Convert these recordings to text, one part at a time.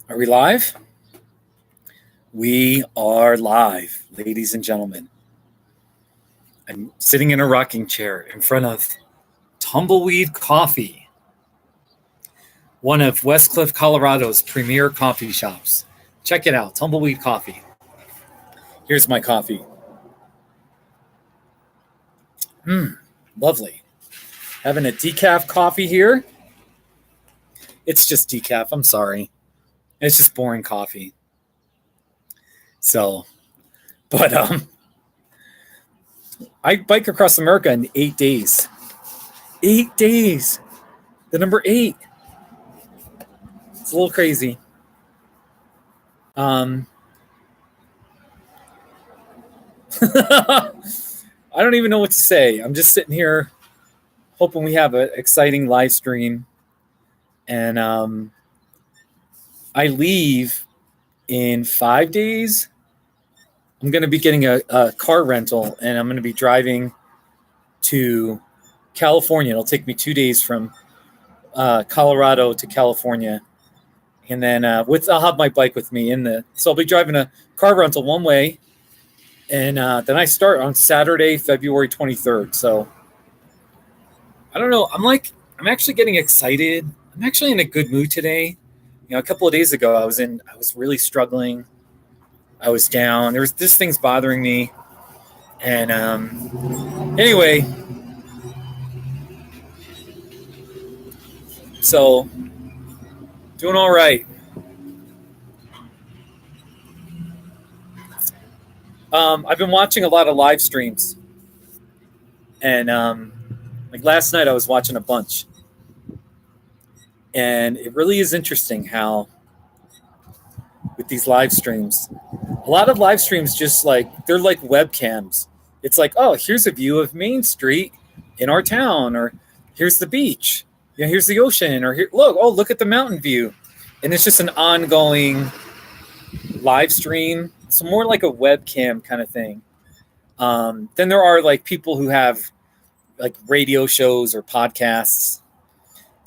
Are we live? We are live, ladies and gentlemen. I'm sitting in a rocking chair in front of Tumbleweed Coffee, one of Westcliff, Colorado's premier coffee shops. Check it out, Tumbleweed Coffee. Here's my coffee. Lovely. Having a decaf coffee here. It's just decaf, I'm sorry. It's just boring coffee. So, but I bike across America in 8 days. 8 days. The number 8. It's a little crazy. I don't even know what to say. I'm just sitting here hoping we have an exciting live stream. And I leave in 5 days. I'm going to be getting a car rental, and I'm going to be driving to California. It'll take me 2 days from Colorado to California. And then I'll have my bike with me so I'll be driving a car rental one way. And then I start on Saturday, February 23rd. So I don't know. I'm actually getting excited. I'm actually in a good mood today. A couple of days ago, I was really struggling. I was down. This thing's bothering me. And anyway, so doing all right. I've been watching a lot of live streams. And like last night, I was watching a bunch. And it really is interesting how with these live streams, a lot of live streams they're like webcams. It's like, oh, here's a view of Main Street in our town, or here's the beach. Here's the ocean, or look at the mountain view. And it's just an ongoing live stream. So more like a webcam kind of thing. Then there are like people who have like radio shows or podcasts.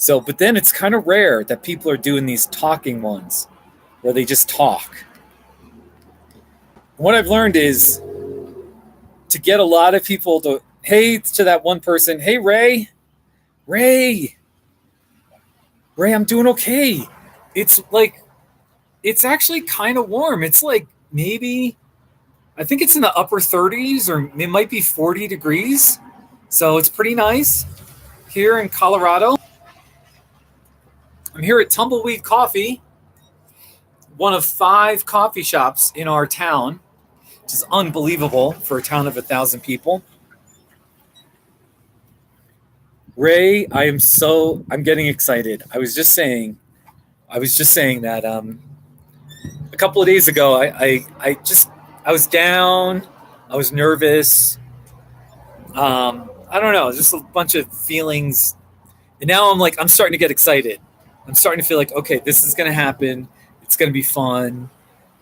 So, but then it's kind of rare that people are doing these talking ones where they just talk. What I've learned is to get a lot of people to that one person, hey, Ray, I'm doing okay. It's actually kind of warm. It's like maybe, I think it's in the upper 30s, or it might be 40 degrees. So it's pretty nice here in Colorado. I'm here at Tumbleweed Coffee, one of 5 coffee shops in our town, which is unbelievable for a town of 1,000 people. Ray, I'm getting excited. I was just saying that a couple of days ago, I was down, I was nervous. I don't know, just a bunch of feelings. And now I'm starting to get excited. I'm starting to feel like, okay, this is going to happen. It's going to be fun.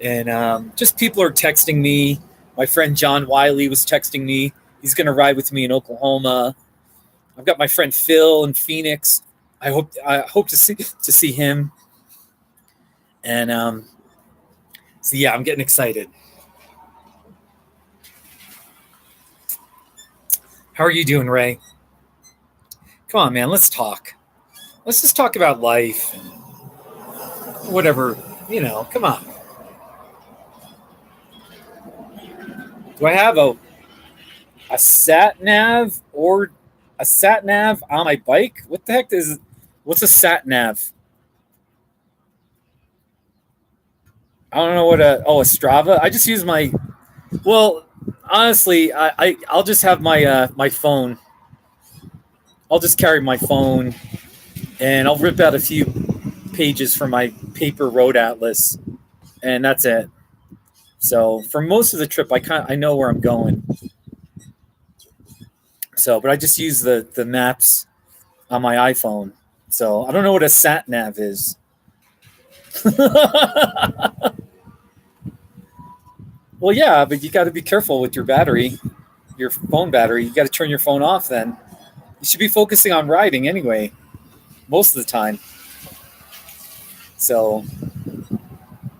And just people are texting me. My friend John Wiley was texting me. He's going to ride with me in Oklahoma. I've got my friend Phil in Phoenix. I hope to see him. And so yeah, I'm getting excited. How are you doing, Ray? Come on, man. Let's talk. Let's just talk about life and whatever, come on. Do I have a sat nav or a sat nav on my bike? What the heck what's a sat nav? I don't know what a Strava. I just use honestly, I'll just have my phone. I'll just carry my phone, and I'll rip out a few pages from my paper road atlas, and that's it. So for most of the trip, I know where I'm going. So, but I just use the maps on my iPhone. So I don't know what a sat nav is. Well, yeah, but you got to be careful with your battery, your phone battery. You got to turn your phone off then. You should be focusing on riding anyway, most of the time. So,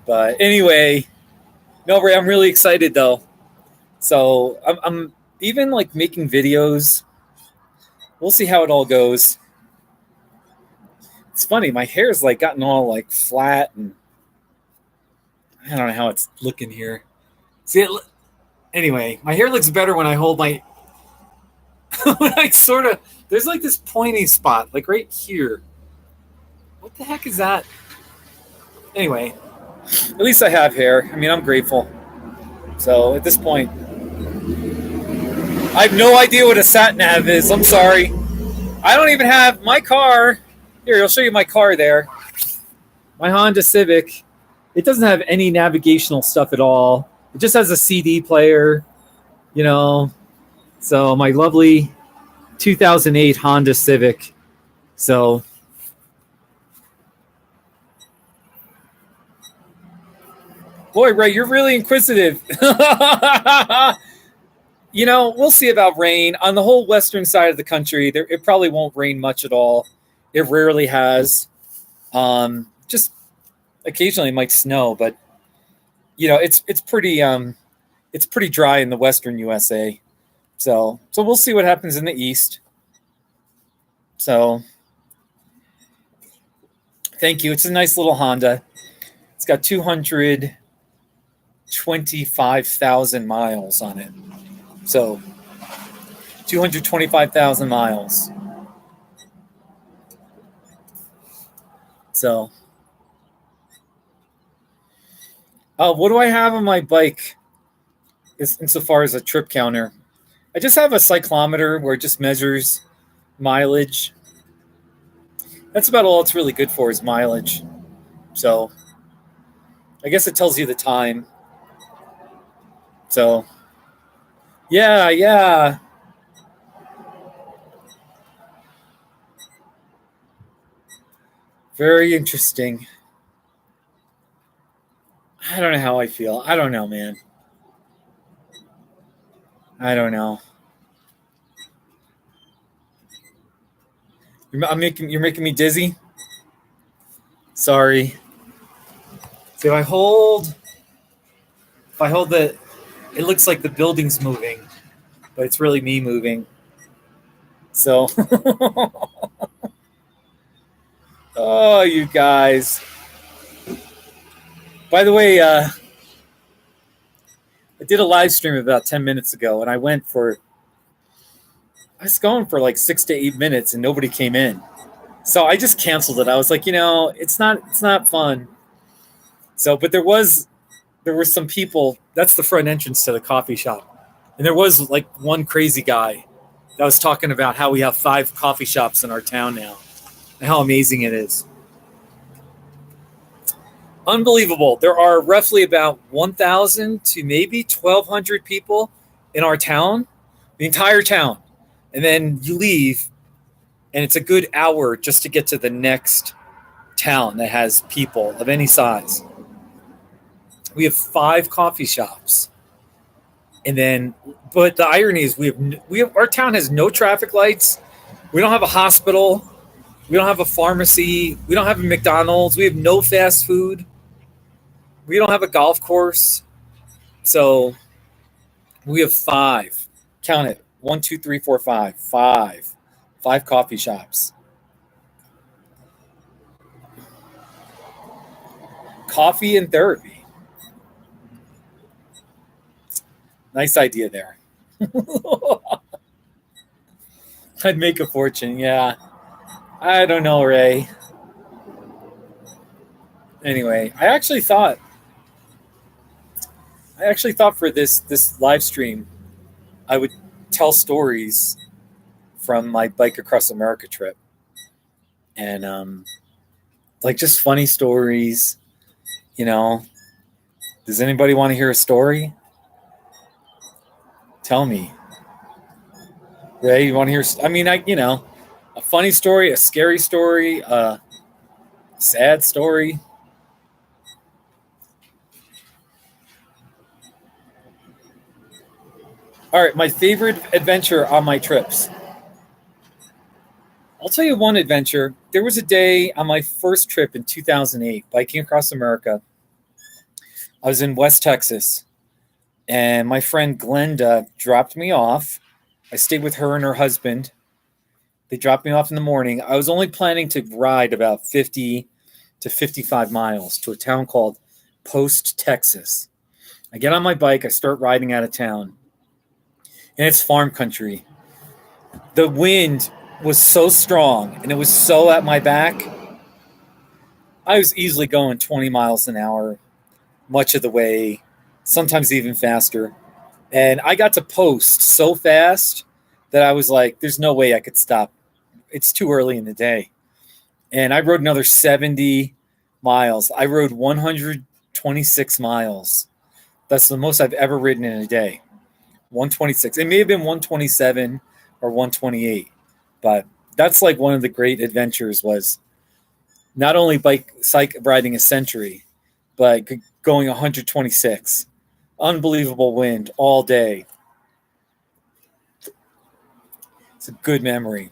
But anyway, no, Ray, I'm really excited though. So I'm even like making videos. We'll see how it all goes. It's funny, my hair's like gotten all like flat, and I don't know how it's looking here. See it. Anyway, my hair looks better when I hold my when I sort of there's like this pointy spot like right here. What the heck is that? Anyway, at least I have hair. I mean, I'm grateful. So at this point, I have no idea what a sat nav is. I'm sorry. I don't even have my car. Here, I'll show you my car there. My Honda Civic. It doesn't have any navigational stuff at all. It just has a CD player, you know. So my lovely 2008 Honda Civic. So boy, Ray, you're really inquisitive. You know, we'll see about rain. On the whole western side of the country, it probably won't rain much at all. It rarely has. Just occasionally it might snow, but you know, it's pretty dry in the western USA. So we'll see what happens in the east. So thank you. It's a nice little Honda. It's got 225,000 miles on it. So 225,000 miles. So what do I have on my bike insofar as a trip counter? I just have a cyclometer where it just measures mileage. That's about all it's really good for is mileage. So I guess it tells you the time. So yeah. Very interesting. I don't know how I feel. I don't know, man. I don't know. You're making me dizzy. Sorry. So if I hold the, it looks like the building's moving, but it's really me moving. So, oh, you guys. By the way, I did a live stream about 10 minutes ago, and I was going for like 6 to 8 minutes, and nobody came in. So I just canceled it. I was like, you know, it's not fun. So, but there were some people. That's the front entrance to the coffee shop. And there was like one crazy guy that was talking about how we have 5 coffee shops in our town now and how amazing it is. Unbelievable. There are roughly about 1,000 to maybe 1,200 people in our town, the entire town. And then you leave, and it's a good hour just to get to the next town that has people of any size. We have 5 coffee shops. And then, but the irony is our town has no traffic lights. We don't have a hospital. We don't have a pharmacy. We don't have a McDonald's. We have no fast food. We don't have a golf course. So we have 5. Count it. 1, 2, 3, 4, 5. 5 coffee shops. Coffee and therapy. Nice idea there. I'd make a fortune, yeah. I don't know, Ray. Anyway, I actually thought for this live stream, I would tell stories from my Bike Across America trip. And like just funny stories, you know. Does anybody want to hear a story? Tell me. Ray, you want to hear? I mean, a funny story, a scary story, a sad story. All right, my favorite adventure on my trips. I'll tell you one adventure. There was a day on my first trip in 2008, biking across America. I was in West Texas, and my friend Glenda dropped me off. I stayed with her and her husband. They dropped me off in the morning. I was only planning to ride about 50 to 55 miles to a town called Post, Texas. I get on my bike, I start riding out of town, and it's farm country. The wind was so strong and it was so at my back. I was easily going 20 miles an hour much of the way, sometimes even faster. And I got to Post so fast that I was like, there's no way I could stop. It's too early in the day. And I rode another 70 miles. I rode 126 miles. That's the most I've ever ridden in a day. 126. It may have been 127 or 128. But that's like one of the great adventures was not only bike riding a century, but going 126. Unbelievable wind all day. It's a good memory.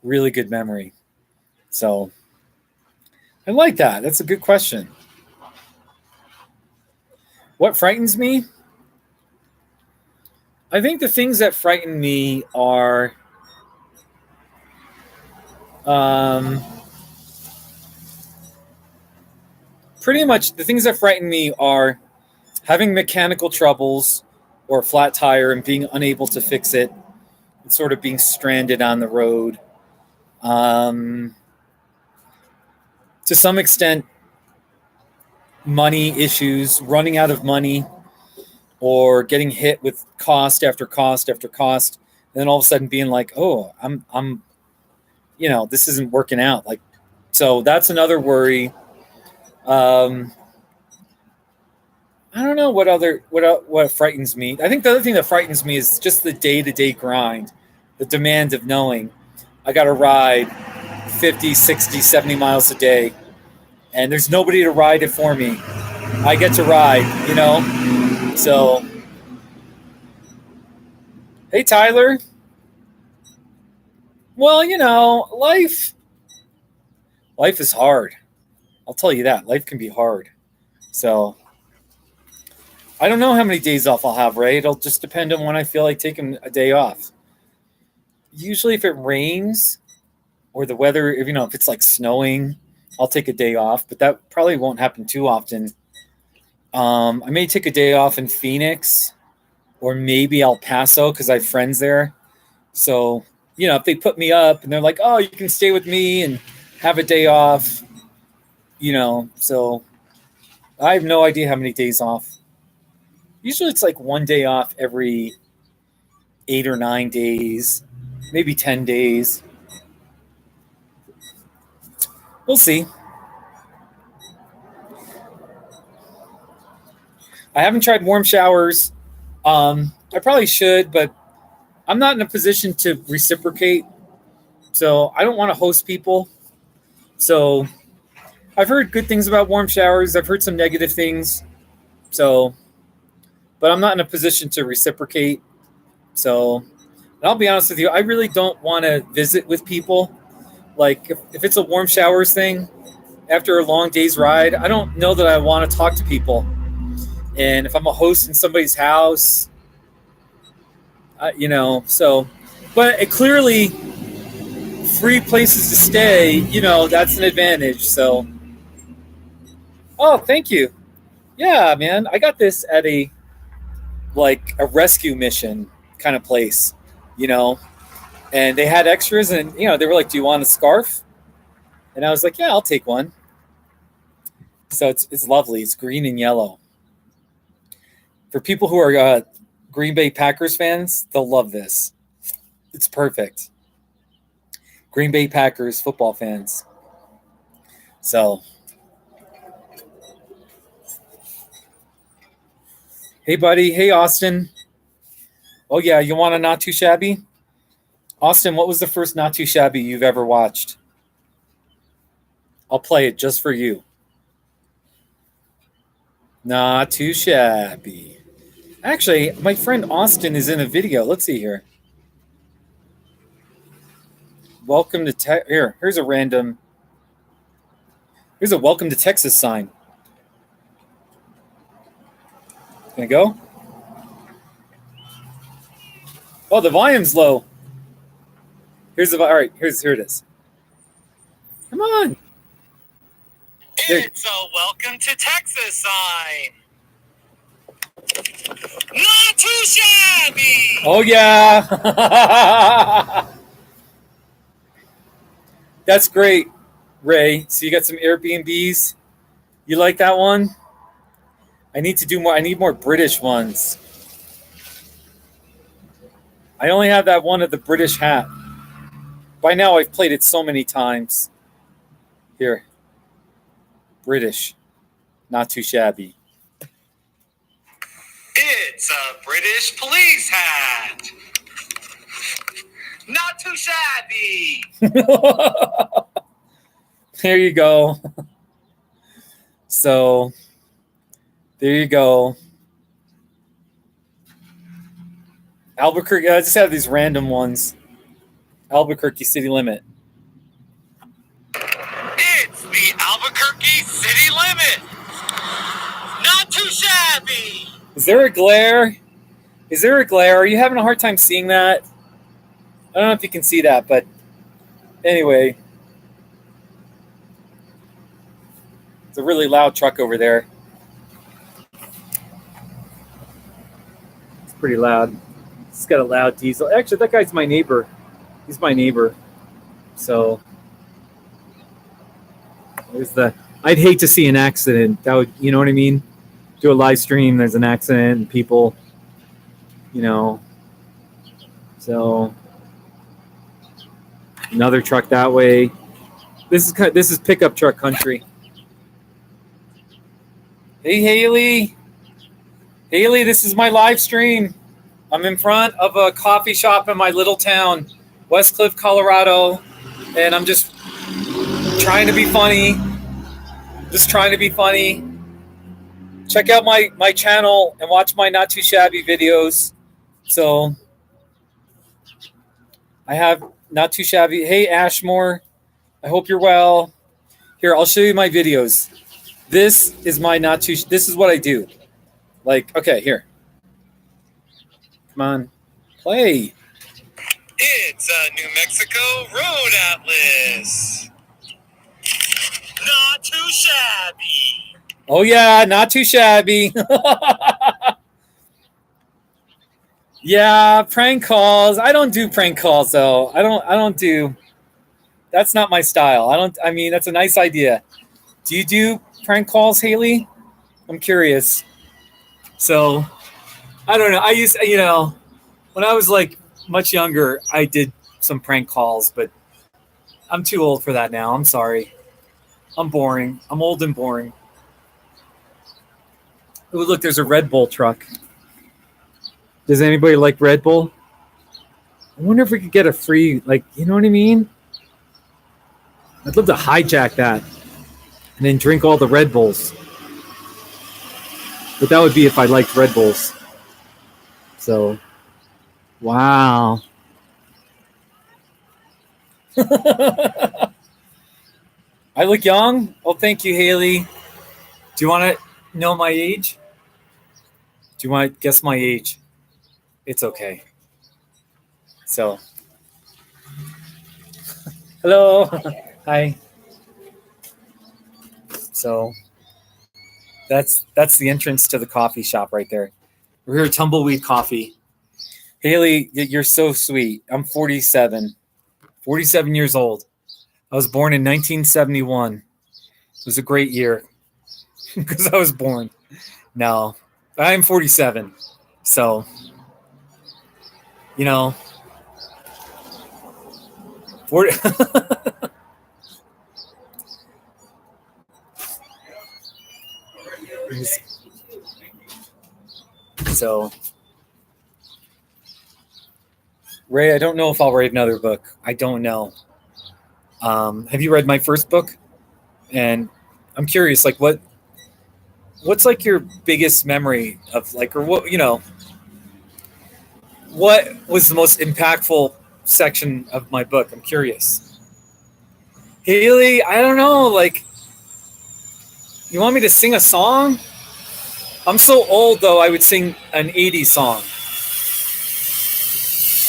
Really good memory. So I like that. That's a good question. What frightens me? I think the things that frighten me are pretty much the things that frighten me are having mechanical troubles or a flat tire and being unable to fix it and sort of being stranded on the road. To some extent, money issues, running out of money, or getting hit with cost after cost after cost, and then all of a sudden being like, "Oh, I'm, this isn't working out." Like, so that's another worry. I don't know what frightens me. I think the other thing that frightens me is just the day-to-day grind, the demand of knowing I got to ride 50, 60, 70 miles a day, and there's nobody to ride it for me. I get to ride, So, hey, Tyler. Well, life is hard. I'll tell you that. Life can be hard. So, I don't know how many days off I'll have, Ray. It'll just depend on when I feel like taking a day off. Usually if it rains or the weather, if it's like snowing, I'll take a day off, but that probably won't happen too often. I may take a day off in Phoenix or maybe El Paso because I have friends there. So, if they put me up and they're like, oh, you can stay with me and have a day off, so I have no idea how many days off. Usually it's like one day off every 8 or 9 days, maybe 10 days. We'll see. I haven't tried warm showers. I probably should, but I'm not in a position to reciprocate. So I don't want to host people. So I've heard good things about warm showers. I've heard some negative things. So, but I'm not in a position to reciprocate. So, and I'll be honest with you, I really don't want to visit with people. Like if it's a warm showers thing, after a long day's ride, I don't know that I want to talk to people. And if I'm a host in somebody's house, so, but it clearly free places to stay, that's an advantage. So, oh, thank you. Yeah, man, I got this at a rescue mission kind of place, and they had extras and, they were like, do you want a scarf? And I was like, yeah, I'll take one. So it's lovely. It's green and yellow. For people who are Green Bay Packers fans, they'll love this. It's perfect. Green Bay Packers football fans. So, hey, buddy. Hey, Austin. Oh, yeah, you want a Not Too Shabby? Austin, what was the first Not Too Shabby you've ever watched? I'll play it just for you. Not Too Shabby. Actually, my friend Austin is in a video. Let's see here. Welcome to here's a welcome to Texas sign. Can I go? Oh, the volume's low. Here's the all right. Here it is. Come on. It's a welcome to Texas sign. Not too shabby. Oh yeah. That's great, Ray. So you got some Airbnbs. You like that one? I need to do more. I need more British ones. I only have that one of the British hat. By now, I've played it so many times. Here. British. Not too shabby. It's a British police hat. Not too shabby. There you go. So, there you go. Albuquerque, I just have these random ones. Albuquerque city limit. It's the Albuquerque city limit. Not too shabby. Is there a glare? Is there a glare? Are you having a hard time seeing that? I don't know if you can see that, but anyway. It's a really loud truck over there. It's pretty loud. It's got a loud diesel. Actually, that guy's my neighbor. He's my neighbor. So there's the. I'd hate to see an accident. That would, you know what I mean? Do a live stream. There's an accident and people, you know. So another truck that way. This is pickup truck country. Hey Haley. Haley, this is my live stream. I'm in front of a coffee shop in my little town, West Cliff, Colorado, and I'm just trying to be funny. Just trying to be funny. Check out my channel and watch my Not Too Shabby videos. So I have Not Too Shabby. Hey Ashmore, I hope you're well. Here, I'll show you my videos. This is my Not Too. This is what I do. Like, okay, here. Come on, play. It's a New Mexico Road Atlas. Not too shabby. Oh yeah, not too shabby. Yeah, prank calls. I don't do prank calls though. I don't do. That's not my style. I mean, that's a nice idea. Do you do prank calls, Haley? I'm curious. So, I don't know. I used, when I was like much younger, I did some prank calls, but I'm too old for that now. I'm sorry. I'm boring. I'm old and boring. Oh, look, there's a Red Bull truck. Does anybody like Red Bull? I wonder if we could get a free, like, you know what I mean? I'd love to hijack that and then drink all the Red Bulls. But that would be if I liked Red Bulls. So, wow. I look young? Oh, thank you, Haley. Do you want to know my age? Do you want to guess my age? It's okay. So, hello. Hi. So, that's the entrance to the coffee shop right there. We're here at Tumbleweed Coffee. Haley, you're so sweet. I'm 47 years old. I was born in 1971. It was a great year because I was born. No, I'm 47. So, 40. So, Ray, I don't know if I'll write another book. I don't know. Have you read my first book? And I'm curious, like, what's like your biggest memory of, like, or what was the most impactful section of my book? I'm curious. Haley, I don't know. Like, you want me to sing a song? I'm so old though. I would sing an '80s song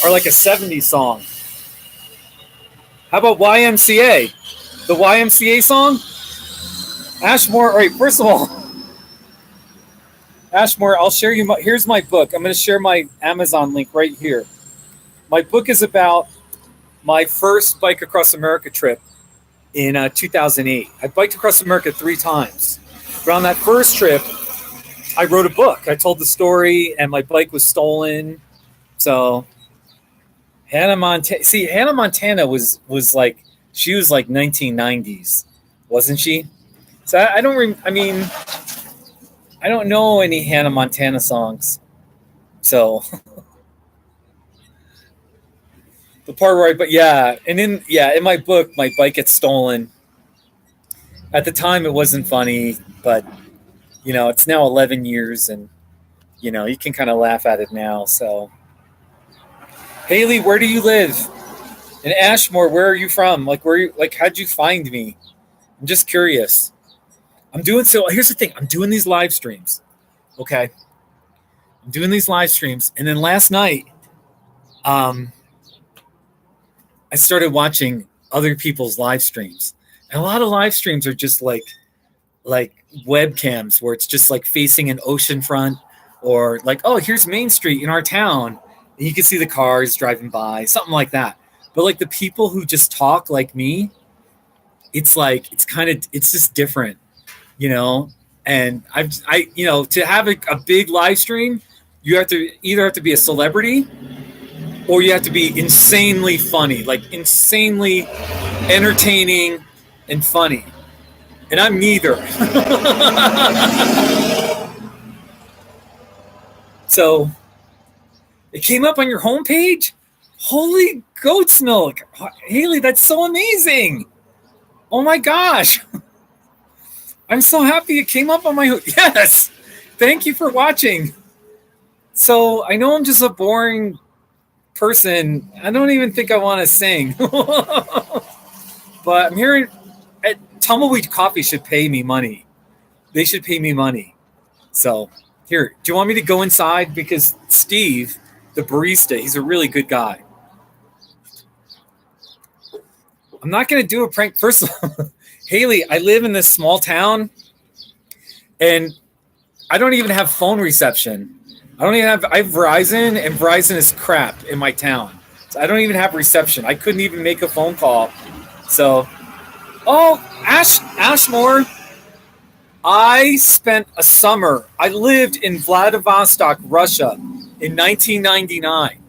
or like a '70s song. How about YMCA? The YMCA song? Ashmore. All right. First of all, Ashmore, I'll share you. Here's my book. I'm going to share my Amazon link right here. My book is about my first bike across America trip in 2008. I biked across America 3 times. But on that first trip, I wrote a book. I told the story, and my bike was stolen. So Hannah Montana. See, Hannah Montana was like, she was like 1990s, wasn't she? So I don't. I mean, I don't know any Hannah Montana songs. So the part where but yeah, and in my book, my bike gets stolen. At the time, it wasn't funny, but it's now 11 years, and you can kind of laugh at it now. So, Haley, where do you live? In Ashmore, where are you from? Like, how'd you find me? I'm just curious. Here's the thing. I'm doing these live streams. Okay. I'm doing these live streams. And then last night, I started watching other people's live streams. And a lot of live streams are just like webcams where it's just like facing an ocean front, or like, oh, here's Main Street in our town. And you can see the cars driving by, something like that. But like the people who just talk like me, it's like, it's just different, and to have a big live stream, you have to either have to be a celebrity, or you have to be insanely funny, like insanely entertaining and funny. And I'm neither. So it came up on your homepage? Holy goat's milk. Haley, that's so amazing. Oh my gosh. I'm so happy it came up on my... Yes. Thank you for watching. So I know I'm just a boring person. I don't even think I want to sing. But I'm hearing... Tumbleweed Coffee should pay me money. They should pay me money. So here, do you want me to go inside? Because Steve, the barista, he's a really good guy. I'm not going to do a prank. First of all, Haley, I live in this small town, and I don't even have phone reception. I have Verizon, and Verizon is crap in my town. So I don't even have reception. I couldn't even make a phone call. So, Ashmore, I spent a summer. I lived in Vladivostok, Russia in 1999,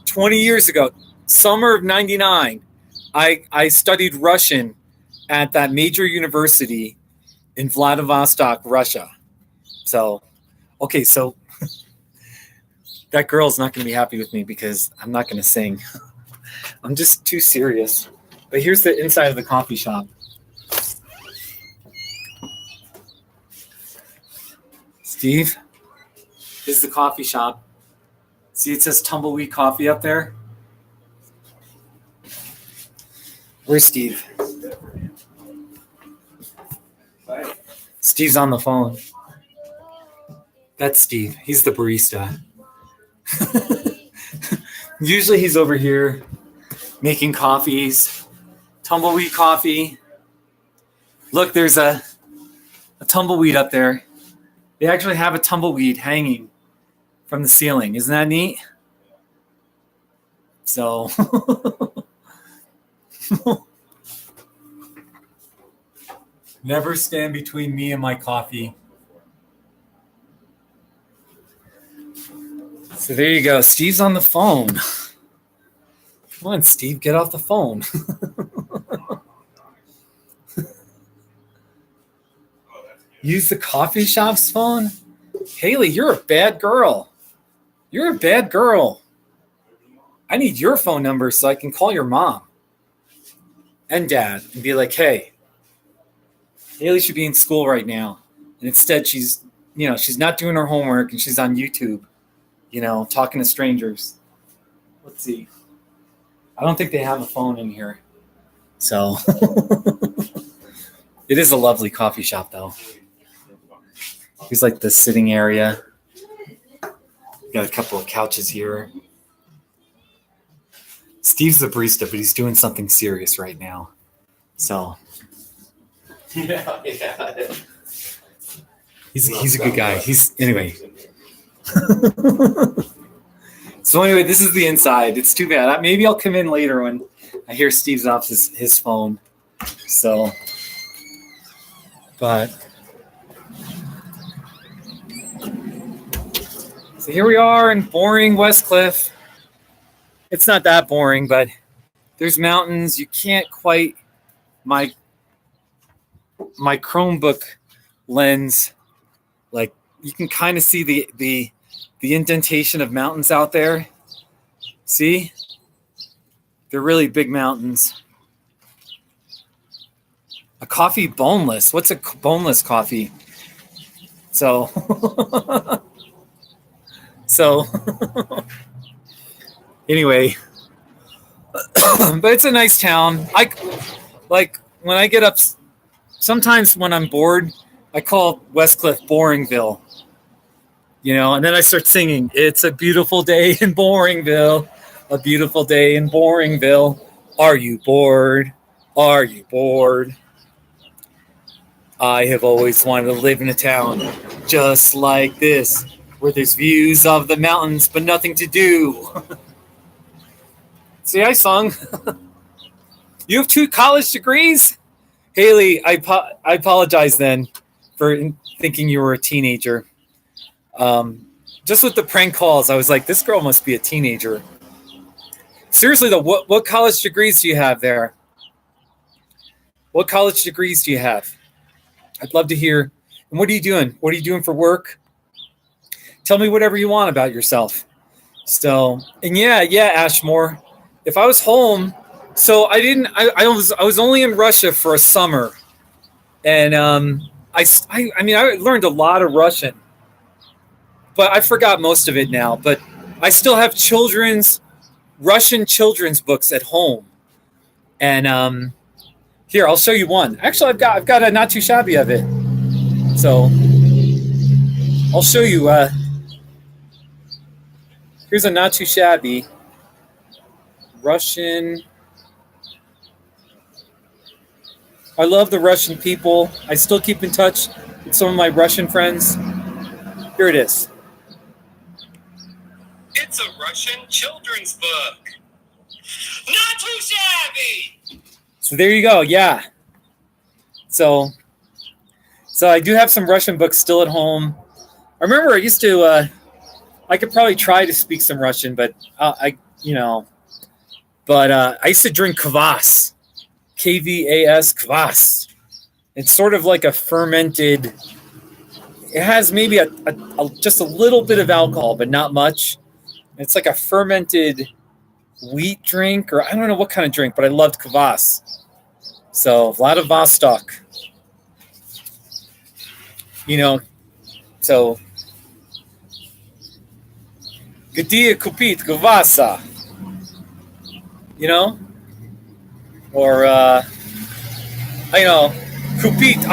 20 years ago, summer of 99. I studied Russian at that major university in Vladivostok, Russia. So, okay, so that girl's not going to be happy with me because I'm not going to sing. I'm just too serious. But here's the inside of the coffee shop. Steve, this is the coffee shop. See, it says Tumbleweed Coffee up there. Where's Steve? Steve's on the phone. That's Steve. He's the barista. Usually he's over here making coffees. Tumbleweed coffee. Look, there's a tumbleweed up there. They actually have a tumbleweed hanging from the ceiling. Isn't that neat? So... Never stand between me and my coffee. So there you go. Steve's on the phone. Come on, Steve, get off the phone. Use the coffee shop's phone? Haley, you're a bad girl. You're a bad girl. I need your phone number so I can call your mom and dad and be like, hey, Haley should be in school right now. And instead she's not doing her homework and she's on YouTube, talking to strangers. Let's see. I don't think they have a phone in here. So it is a lovely coffee shop though. Here's like the sitting area. Got a couple of couches here. Steve's the barista, but he's doing something serious right now. So Yeah. he's a good guy. Anyway. So anyway, this is the inside. It's too bad. Maybe I'll come in later when I hear Steve's off his phone. So, but so here we are in boring Westcliff. It's not that boring, but there's mountains. You can't quite my Chromebook lens, like you can kind of see the indentation of mountains out there. See? They're really big mountains. A coffee boneless. What's a boneless coffee? So anyway, but it's a nice town. I like when I get up. Sometimes when I'm bored, I call Westcliff Boringville. You know, and then I start singing. It's a beautiful day in Boringville. A beautiful day in Boringville. Are you bored? Are you bored? I have always wanted to live in a town just like this, where there's views of the mountains, but nothing to do. See, I sung. You have 2 college degrees? Haley, I apologize then for thinking you were a teenager. Just with the prank calls, I was like, this girl must be a teenager. Seriously though, what college degrees do you have there? What college degrees do you have? I'd love to hear. And what are you doing? What are you doing for work? Tell me whatever you want about yourself. So, and yeah, Ashmore. If I was home, so I was only in Russia for a summer, and I learned a lot of Russian, but I forgot most of it now. But I still have Russian children's books at home, and here I'll show you one. Actually, I've got a not too shabby of it, so I'll show you. Here's a not too shabby Russian. I love the Russian people. I still keep in touch with some of my Russian friends. Here it is. It's a Russian children's book. Not too shabby. So there you go. Yeah. So I do have some Russian books still at home. I remember I used to. I could probably try to speak some Russian, but I used to drink kvass. KVAS, kvass. It's sort of like a fermented. It has maybe just a little bit of alcohol, but not much. It's like a fermented wheat drink, or I don't know what kind of drink, but I loved kvass. So Vladivostok. So Где купить кваса? Or купить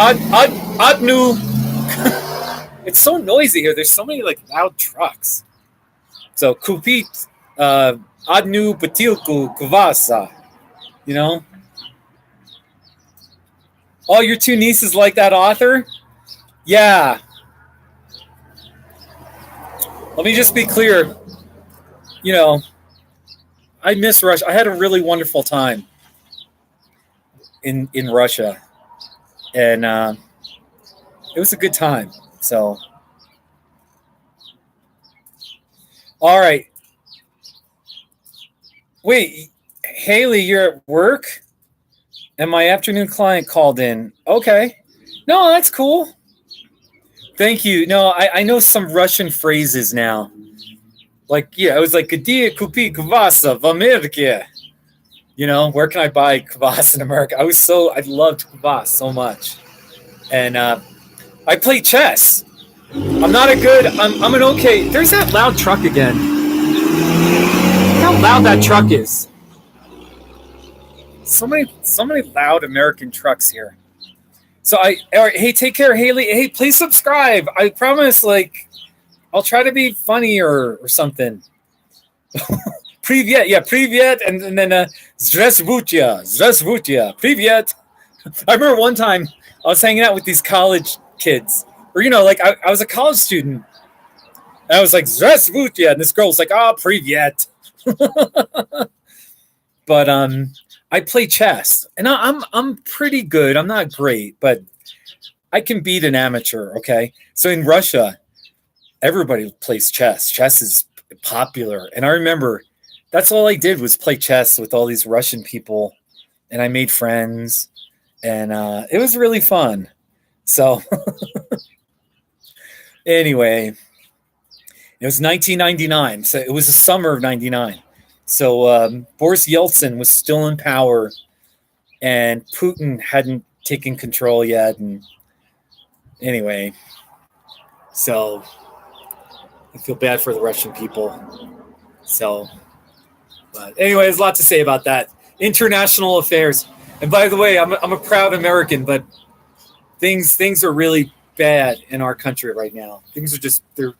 одну. It's so noisy here. There's so many like loud trucks. So купить одну бутылку кваса. Oh, your 2 nieces like that author? Yeah. Let me just be clear. I miss Russia. I had a really wonderful time in Russia, and it was a good time. So, all right. Wait, Haley, you're at work, and my afternoon client called in. Okay, no, that's cool. Thank you. No, I know some Russian phrases now. Like, I was like, где купить кваса в Америке? Where can I buy kvass in America? I loved kvass so much. And I play chess. I'm an okay. There's that loud truck again. Look how loud that truck is. So many loud American trucks here. So all right, hey, take care, Haley. Hey, please subscribe. I promise, like, I'll try to be funny or something. Привет, yeah, привет, and then здравствуйте, привет. I remember one time I was hanging out with these college kids, or like I was a college student, and I was like здравствуйте, and this girl was like, oh, привет. But I play chess, and I'm pretty good. I'm not great, but I can beat an amateur. Okay, so in Russia, everybody plays chess. Chess is popular, and I remember that's all I did was play chess with all these Russian people, and I made friends, and it was really fun. So anyway, it was 1999, so it was the summer of '99. So Boris Yeltsin was still in power, and Putin hadn't taken control yet. And anyway, so I feel bad for the Russian people. So, but anyway, there's a lot to say about that. International affairs. And by the way, I'm a proud American, but things are really bad in our country right now. Things are just they're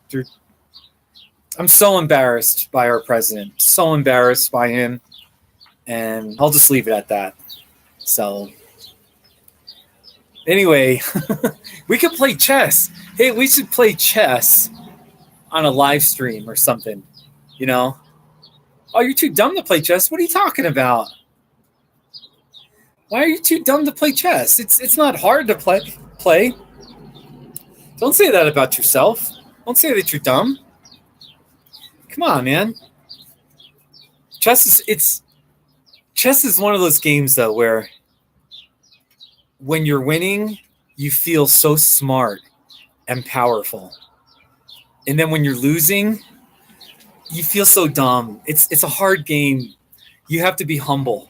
I'm so embarrassed by our president. So embarrassed by him. And I'll just leave it at that. So anyway, we could play chess. Hey, we should play chess on a live stream or something. Oh, you're too dumb to play chess. What are you talking about? Why are you too dumb to play chess? It's not hard to play. Don't say that about yourself. Don't say that you're dumb. Come on, man. Chess is one of those games though where when you're winning, you feel so smart and powerful. And then when you're losing, you feel so dumb. It's a hard game. You have to be humble.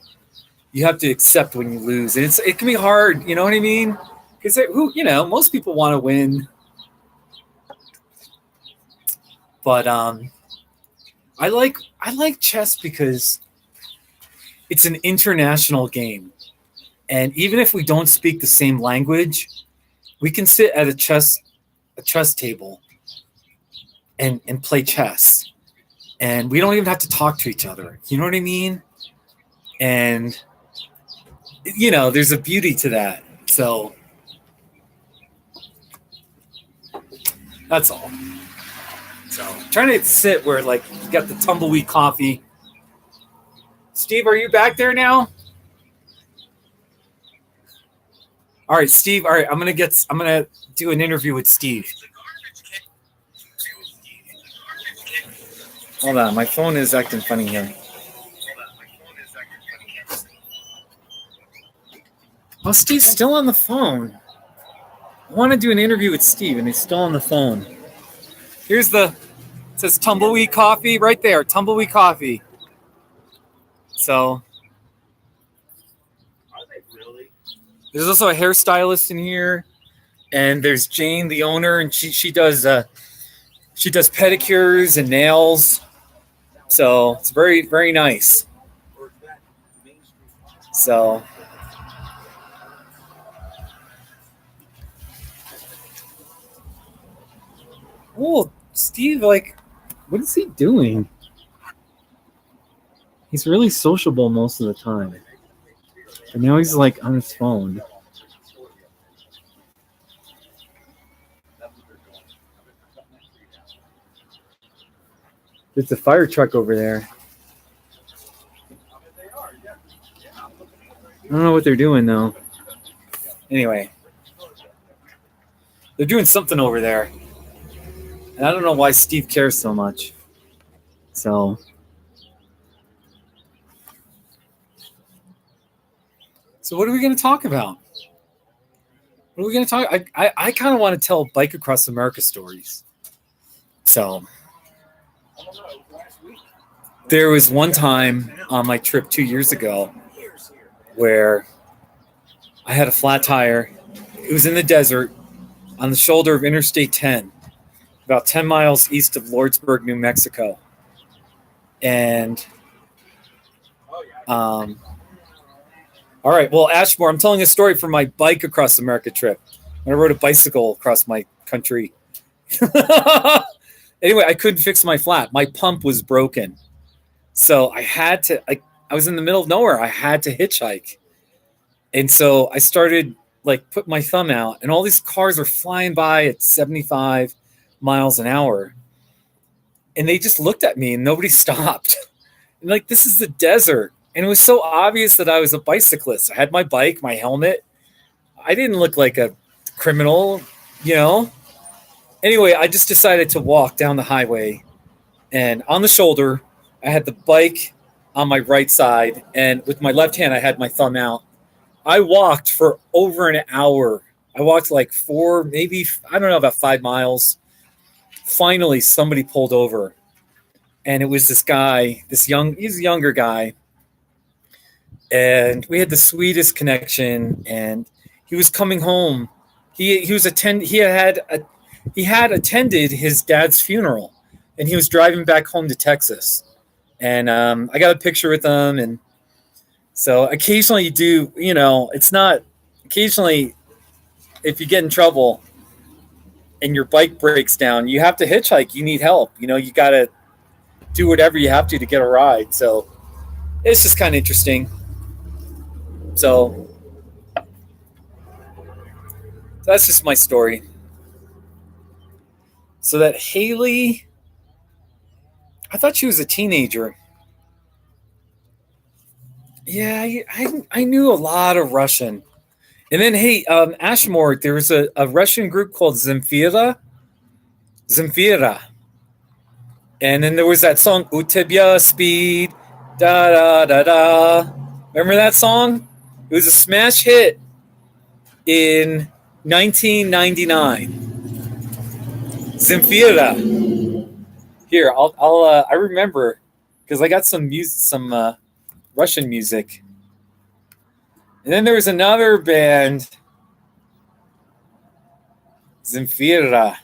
You have to accept when you lose. And it can be hard, you know what I mean? Because most people want to win. But I like chess because it's an international game. And even if we don't speak the same language, we can sit at a chess table and play chess. And we don't even have to talk to each other. You know what I mean? And there's a beauty to that. So that's all. So trying to sit where like you got the tumbleweed coffee. Steve, are you back there now? All right, Steve. All right, I'm gonna do an interview with Steve. Hold on, my phone is acting funny here. Oh, Steve's still on the phone. I want to do an interview with Steve, and he's still on the phone. It says tumbleweed coffee right there, tumbleweed coffee. So, there's also a hairstylist in here, and there's Jane, the owner, and she does pedicures and nails. So it's very, very nice. So. Oh, Steve, what is he doing? He's really sociable most of the time. But now he's on his phone. There's a fire truck over there. I don't know what they're doing though. Anyway. They're doing something over there. And I don't know why Steve cares so much. So what are we going to talk about? What are we going to talk? I kind of want to tell Bike Across America stories. So there was one time on my trip 2 years ago where I had a flat tire. It was in the desert on the shoulder of Interstate 10, about 10 miles east of Lordsburg, New Mexico. And I All right. Well, Ashmore, I'm telling a story from my bike across America trip. When I rode a bicycle across my country. Anyway, I couldn't fix my flat. My pump was broken. So I had to, I was in the middle of nowhere. I had to hitchhike. And so I started put my thumb out, and all these cars are flying by at 75 miles an hour. And they just looked at me and nobody stopped. And this is the desert. And it was so obvious that I was a bicyclist. I had my bike, my helmet. I didn't look like a criminal, you know. Anyway, I just decided to walk down the highway, and on the shoulder, I had the bike on my right side, and with my left hand, I had my thumb out. I walked for over an hour. I walked four, maybe, I don't know, about 5 miles. Finally, somebody pulled over, and it was this guy, he's a younger guy, and we had the sweetest connection, and he was coming home. He had attended his dad's funeral, and he was driving back home to Texas. And I got a picture with him. And so occasionally occasionally if you get in trouble and your bike breaks down, you have to hitchhike. You need help. You got to do whatever you have to get a ride. So it's just kind of interesting. So that's just my story. So that Haley, I thought she was a teenager. Yeah, I knew a lot of Russian. And then, hey, Ashmore, there was a Russian group called Zemfira. And then there was that song, U Tebya Speed, da da da da. Remember that song? It was a smash hit in 1999. Zemfira. Here, I remember because I got some music, some Russian music. And then there was another band, Zemfira.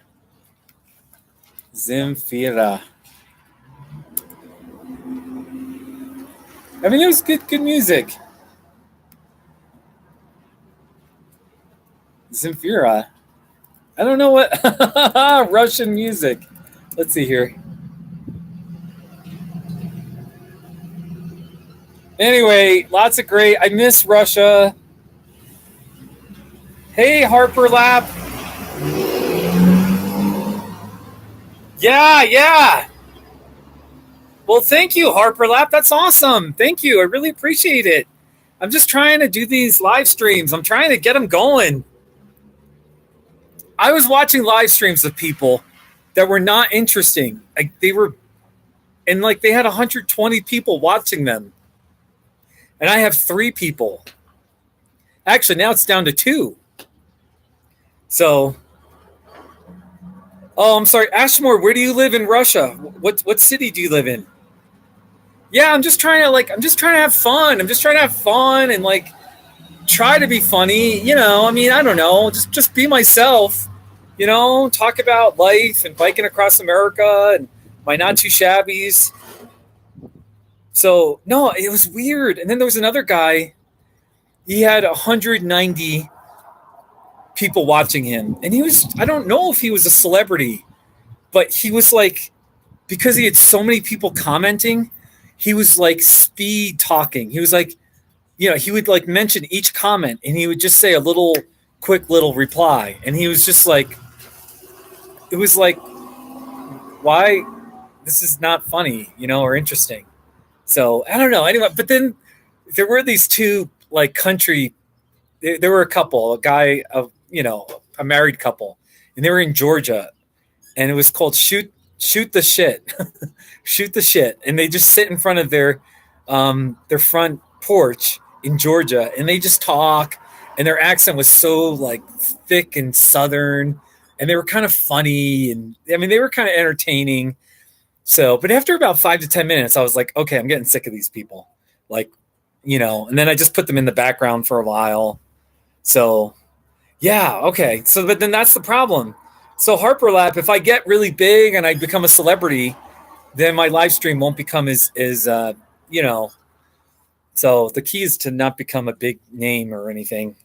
I mean, it was good music. Zemfira. I don't know what Russian music. Let's see here. Anyway, lots of great. I miss Russia. Hey, Harper Lap. Yeah. Well, thank you, Harper Lap. That's awesome. Thank you. I really appreciate it. I'm just trying to do these live streams. I'm trying to get them going. I was watching live streams of people that were not interesting. They had 120 people watching them. And I have 3 people. Actually, now it's down to 2. So, I'm sorry, Ashmore, where do you live in Russia? What city do you live in? Yeah, I'm just trying to have fun. I'm just trying to have fun and try to be funny. I mean, I don't know, just be myself. Talk about life and biking across America and my not too shabbies. So, no, it was weird. And then there was another guy. He had 190 people watching him. And I don't know if he was a celebrity, but he was because he had so many people commenting, he was speed talking. He was he would mention each comment and he would just say a quick little reply. And he was just it was why this is not funny, or interesting. So I don't know. Anyway, but then there were these 2 country. There were a couple, a guy of a married couple, and they were in Georgia, and it was called Shoot the Shit, Shoot the Shit, and they just sit in front of their front porch in Georgia, and they just talk, and their accent was so thick and southern, and they were kind of funny, and I mean they were kind of entertaining. So, but after about 5 to 10 minutes, I was like, okay, I'm getting sick of these people. And then I just put them in the background for a while. So, yeah, okay. So, but then that's the problem. So, Harper Lap, if I get really big and I become a celebrity, then my live stream won't become as So the key is to not become a big name or anything.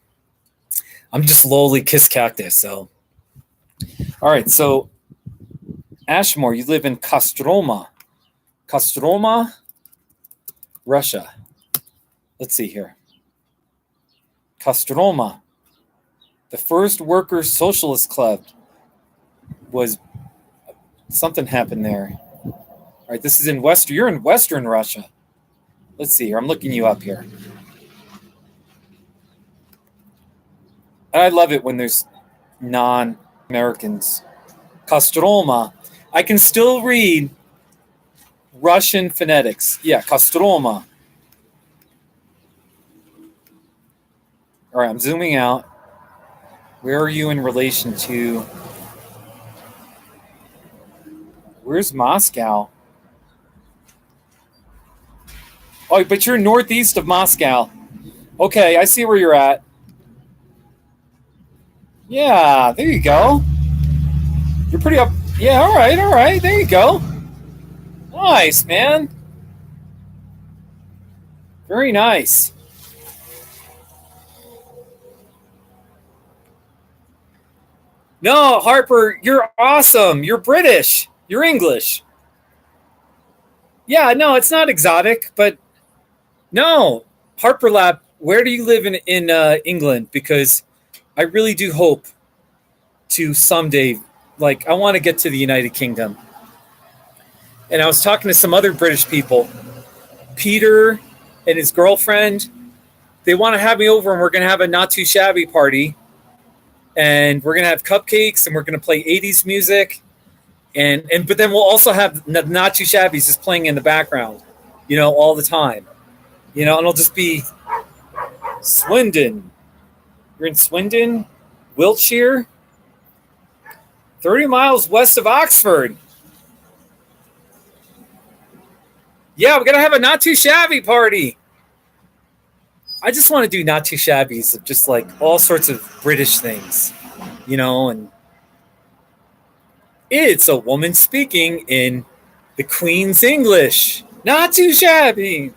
I'm just lowly Kiss Cactus. So, all right. So, Ashmore, you live in Kostroma, Russia. Let's see here. Kostroma, the first workers' socialist club was something happened there. All right, this is in You're in Western Russia. Let's see here. I'm looking you up here. And I love it when there's non-Americans. Kostroma. I can still read Russian phonetics. Yeah, Kostroma. All right, I'm zooming out. Where are you in relation to... Where's Moscow? Oh, but you're northeast of Moscow. Okay, I see where you're at. Yeah, there you go. You're pretty up. Yeah, all right. There you go. Nice, man. Very nice. No, Harper, you're awesome. You're British. You're English. Yeah, no, it's not exotic, but no. Harper Lab, where do you live in England? Because I really do hope to someday, I want to get to the United Kingdom. And I was talking to some other British people. Peter and his girlfriend, they want to have me over and we're going to have a not too shabby party. And we're going to have cupcakes and we're going to play 80s music. But then we'll also have not too shabbies just playing in the background, all the time. And it'll just be Swindon. You're in Swindon, Wiltshire, 30 miles west of Oxford. Yeah, we're going to have a not too shabby party. I just want to do not too shabbies of just all sorts of British things, and it's a woman speaking in the Queen's English. Not too shabby.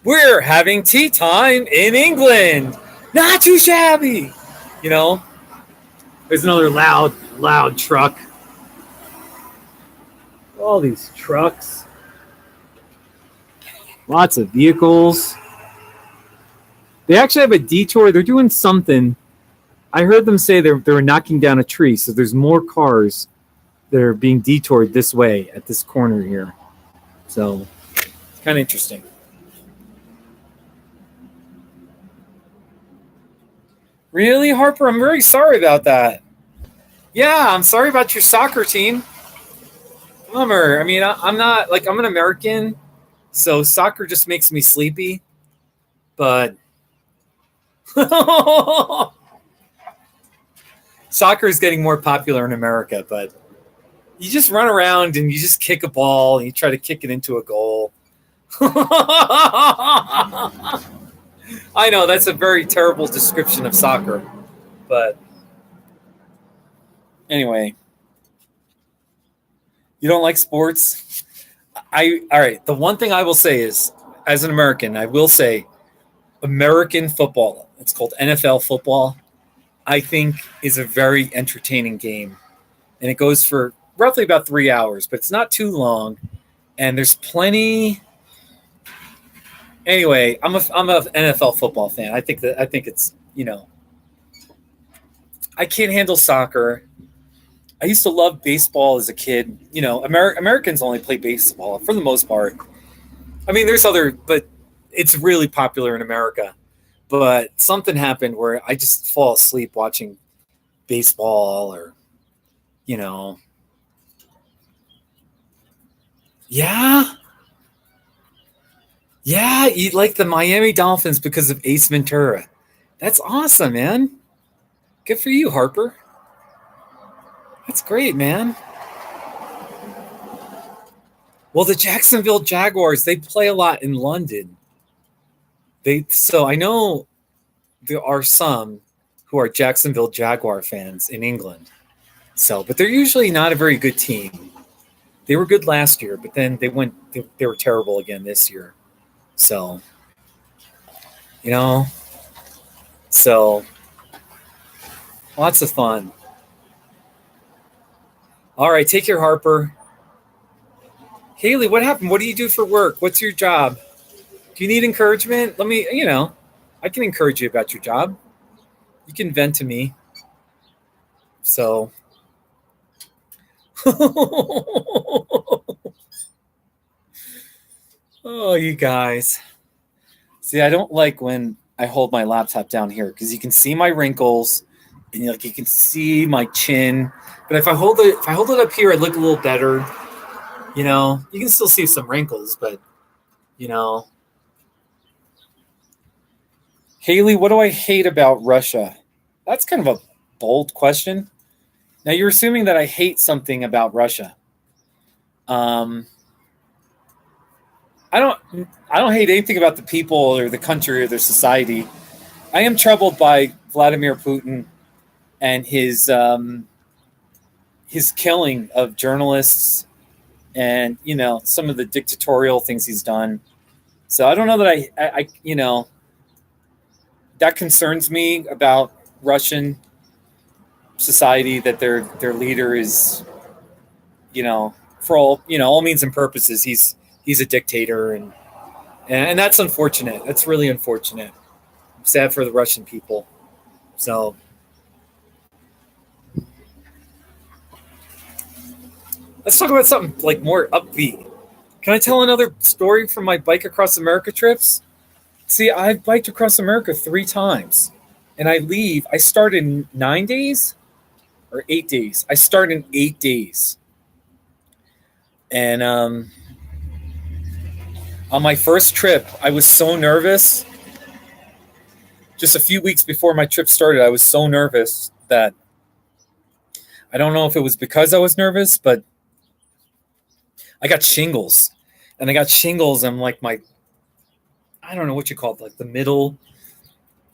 We're having tea time in England. Not too shabby. There's another loud truck. All these trucks. Lots of vehicles. They actually have a detour. They're doing something. I heard them say they're knocking down a tree, so there's more cars that are being detoured this way at this corner here. So it's kind of interesting. Really, Harper? I'm very sorry about that. Yeah, I'm sorry about your soccer team. Bummer. I mean, I'm not I'm an American, so soccer just makes me sleepy. But soccer is getting more popular in America, but you just run around and you just kick a ball and you try to kick it into a goal. I know that's a very terrible description of soccer, but anyway, you don't like sports? All right. The one thing I will say is, as an American, I will say American football, it's called NFL football, I think is a very entertaining game. And it goes for roughly about 3 hours, but it's not too long. And there's plenty. Anyway, I'm a NFL football fan. I think it's, I can't handle soccer. I used to love baseball as a kid. Americans only play baseball for the most part. I mean, there's but it's really popular in America. But something happened where I just fall asleep watching baseball or, Yeah. Yeah, you like the Miami Dolphins because of Ace Ventura. That's awesome, man. Good for you, Harper. That's great, man. Well, the Jacksonville Jaguars, they play a lot in London. So I know there are some who are Jacksonville Jaguar fans in England. But they're usually not a very good team. They were good last year, but then they were terrible again this year. So, you know, so lots of fun. All right, take care, Harper. Haley, what happened? What do you do for work? What's your job? Do you need encouragement? Let me, I can encourage you about your job. You can vent to me. So, oh, you guys. See, I don't like when I hold my laptop down here because you can see my wrinkles and you can see my chin. But if I hold it up here, I look a little better. You can still see some wrinkles, but Haley, what do I hate about Russia? That's kind of a bold question. Now you're assuming that I hate something about Russia. I don't hate anything about the people or the country or their society. I am troubled by Vladimir Putin and his killing of journalists and some of the dictatorial things he's done. So I don't know that I that concerns me about Russian society, that their leader is for all means and purposes he's a dictator, and that's unfortunate. That's really unfortunate. I'm sad for the Russian people. So let's talk about something like more upbeat. Can I tell another story from my bike across America trips? See, I've biked across America 3 times, and I start in 9 days or 8 days. I start in 8 days. And on my first trip, I was so nervous. Just a few weeks before my trip started, I was so nervous that I don't know if it was because I was nervous, but I got shingles. And I got shingles on like I don't know what you call it, like the middle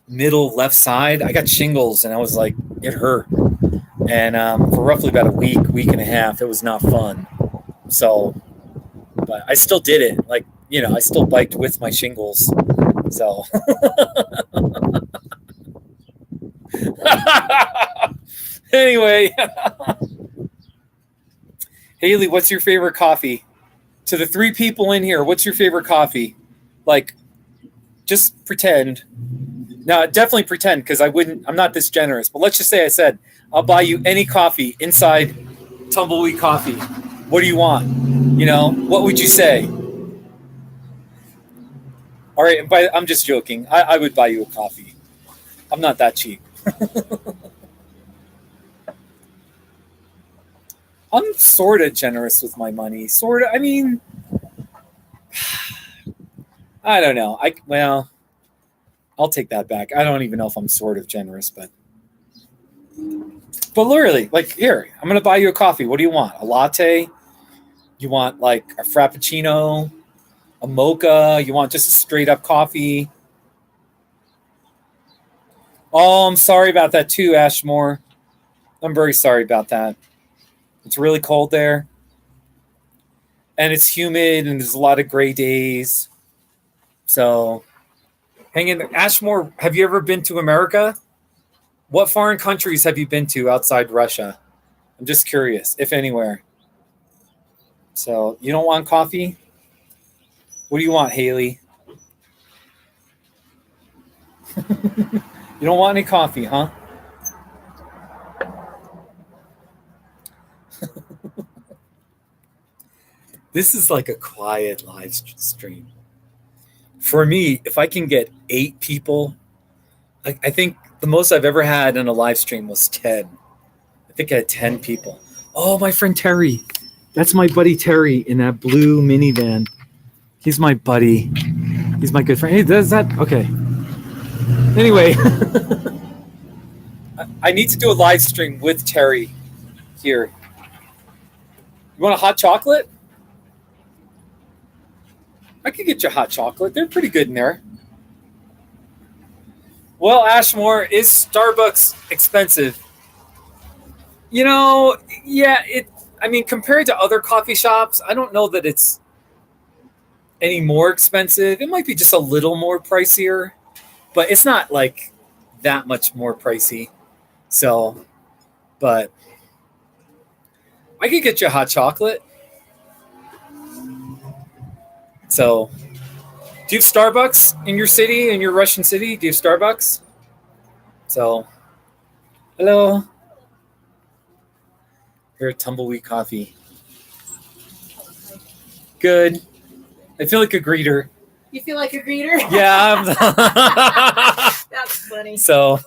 left side. I got shingles, and I was like, it hurt. And for roughly about a week and a half, it was not fun. So, but I still did it. Like, I still biked with my shingles. So, anyway, Haley, what's your favorite coffee? To the 3 people in here, what's your favorite coffee? Like, just pretend. No, definitely pretend, because I'm not this generous. But let's just say I said, I'll buy you any coffee inside Tumbleweed Coffee. What do you want? What would you say? All right, I'm just joking. I would buy you a coffee. I'm not that cheap. I'm sort of generous with my money. Sort of. I mean, I don't know. I'll take that back. I don't even know if I'm sort of generous, but literally, like, here, I'm going to buy you a coffee. What do you want? A latte? You want like a frappuccino? A mocha? You want just a straight up coffee? Oh, I'm sorry about that too, Ashmore. I'm very sorry about that. It's really cold there. And it's humid, and there's a lot of gray days. So hang in there. Ashmore, have you ever been to America? What foreign countries have you been to outside Russia? I'm just curious, if anywhere. So you don't want coffee? What do you want, Haley? You don't want any coffee, huh? This is like a quiet live stream. For me, if I can get 8 people, I think the most I've ever had in a live stream was 10. I think I had 10 people. Oh, my friend Terry. That's my buddy Terry in that blue minivan. He's my buddy. He's my good friend. Hey, does that? Okay. Anyway, I need to do a live stream with Terry here. You want a hot chocolate? I could get you hot chocolate. They're pretty good in there. Well, Ashmore, is Starbucks expensive? Yeah, I mean, compared to other coffee shops, I don't know that it's any more expensive. It might be just a little more pricier, but it's not like that much more pricey. So, but I could get you a hot chocolate. So, do you have Starbucks in your city, in your Russian city? Do you have Starbucks? So, hello. Here at Tumbleweed Coffee. Good. I feel like a greeter. You feel like a greeter? Yeah. That's funny. So,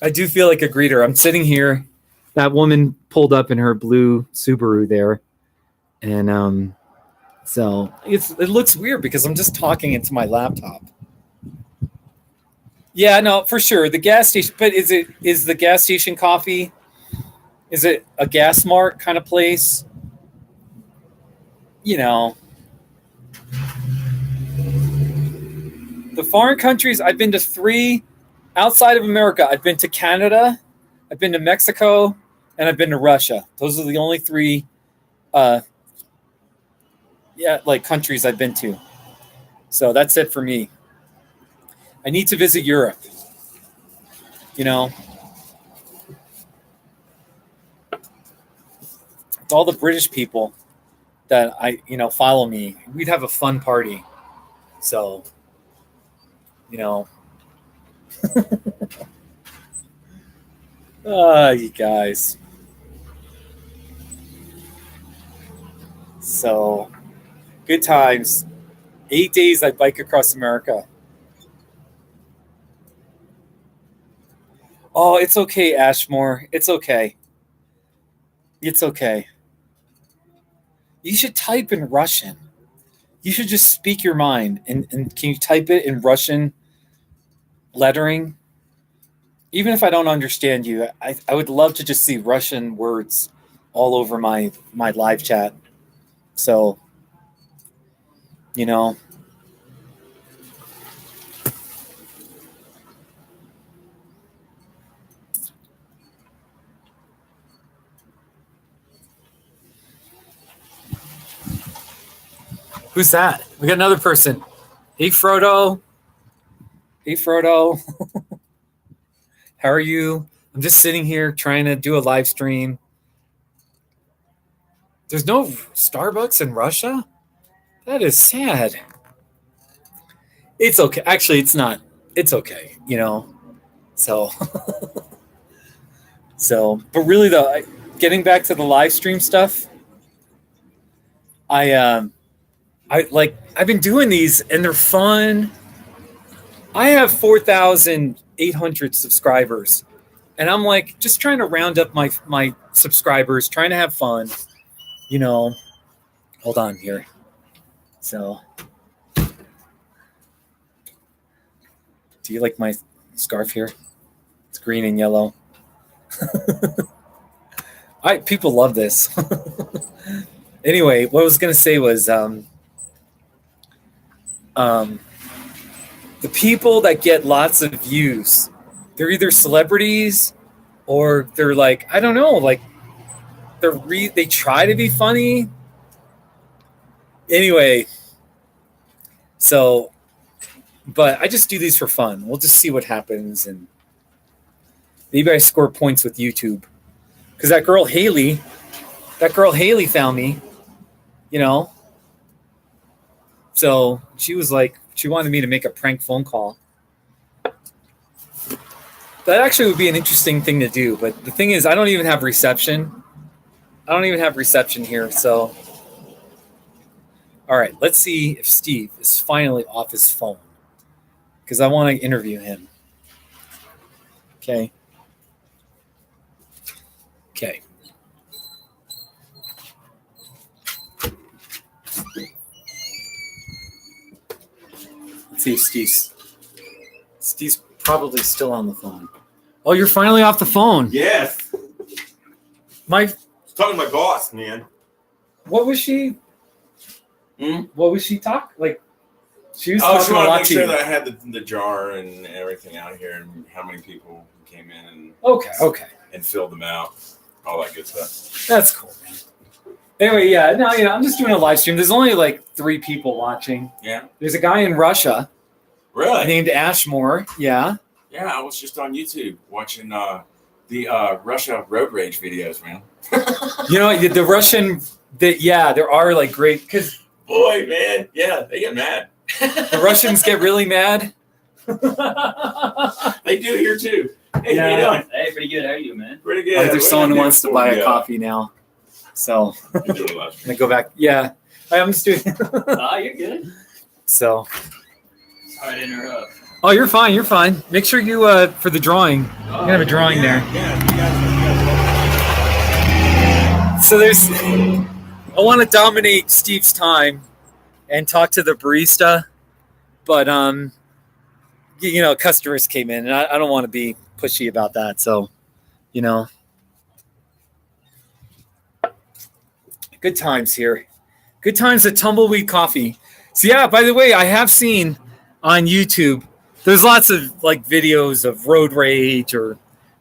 I do feel like a greeter. I'm sitting here. That woman pulled up in her blue Subaru there. And so it looks weird because I'm just talking into my laptop. Yeah, no, for sure. The gas station, but is the gas station coffee? Is it a gas mart kind of place? You know, the foreign countries, I've been to 3 outside of America. I've been to Canada, I've been to Mexico, and I've been to Russia. Those are the only 3 countries I've been to. So that's it for me. I need to visit Europe. You know, with all the British people that follow me, we'd have a fun party. So, you guys. So, good times. 8 days I bike across America. Oh, it's okay, Ashmore. It's okay. It's okay. You should type in Russian. You should just speak your mind. And can you type it in Russian lettering? Even if I don't understand you, I would love to just see Russian words all over my live chat. So, who's that? We got another person. Hey, Frodo. Hey, Frodo. How are you? I'm just sitting here trying to do a live stream. There's no Starbucks in Russia? That is sad. It's okay. Actually, it's not. It's okay, So, but really though, getting back to the live stream stuff, I've been doing these and they're fun. I have 4,800 subscribers, and I'm like just trying to round up my subscribers, trying to have fun. Hold on here. So, do you like my scarf here? It's green and yellow. People love this. Anyway, what I was gonna say was the people that get lots of views, they're either celebrities or they're like, I don't know, like they try to be funny. Anyway, so, but I just do these for fun. We'll just see what happens, and maybe I score points with YouTube. Because that girl Haley found me, So she was like, she wanted me to make a prank phone call. That actually would be an interesting thing to do. But the thing is, I don't even have reception. Here. So, all right, let's see if Steve is finally off his phone. Because I want to interview him. Okay. Let's see if Steve's probably still on the phone. Oh, you're finally off the phone. Yes. I was talking to my boss, man. What was she? What was she talking? Like, she was she talking a wanted to lot make to sure you. that I had the jar and everything out here, and how many people came in, and Okay. and filled them out, all that good stuff. That's cool, man. Anyway, yeah, no, I'm just doing a live stream. There's only like 3 people watching. Yeah. There's a guy in Russia Really? named Ashmore. Yeah. Yeah, I was just on YouTube watching the Russia road rage videos, man. The Russian, there are like great, because Boy, man, yeah, they get mad. the Russians get really mad. They do here too. Hey, Yeah. how you doing? Hey, pretty good. How are you, man? Pretty good. Like, there's What someone you who doing wants to for buy me, a coffee now. So You're doing a live I'm stream. gonna go back. Yeah, I'm just doing. You're good. So, Sorry to interrupt. oh, you're fine. You're fine. Make sure you for the drawing. You're gonna have a drawing there. Yeah, you guys. So there's. I want to dominate Steve's time and talk to the barista, but customers came in, and I don't want to be pushy about that. So, good times here. Good times at Tumbleweed Coffee. So yeah, by the way, I have seen on YouTube, there's lots of like videos of road rage or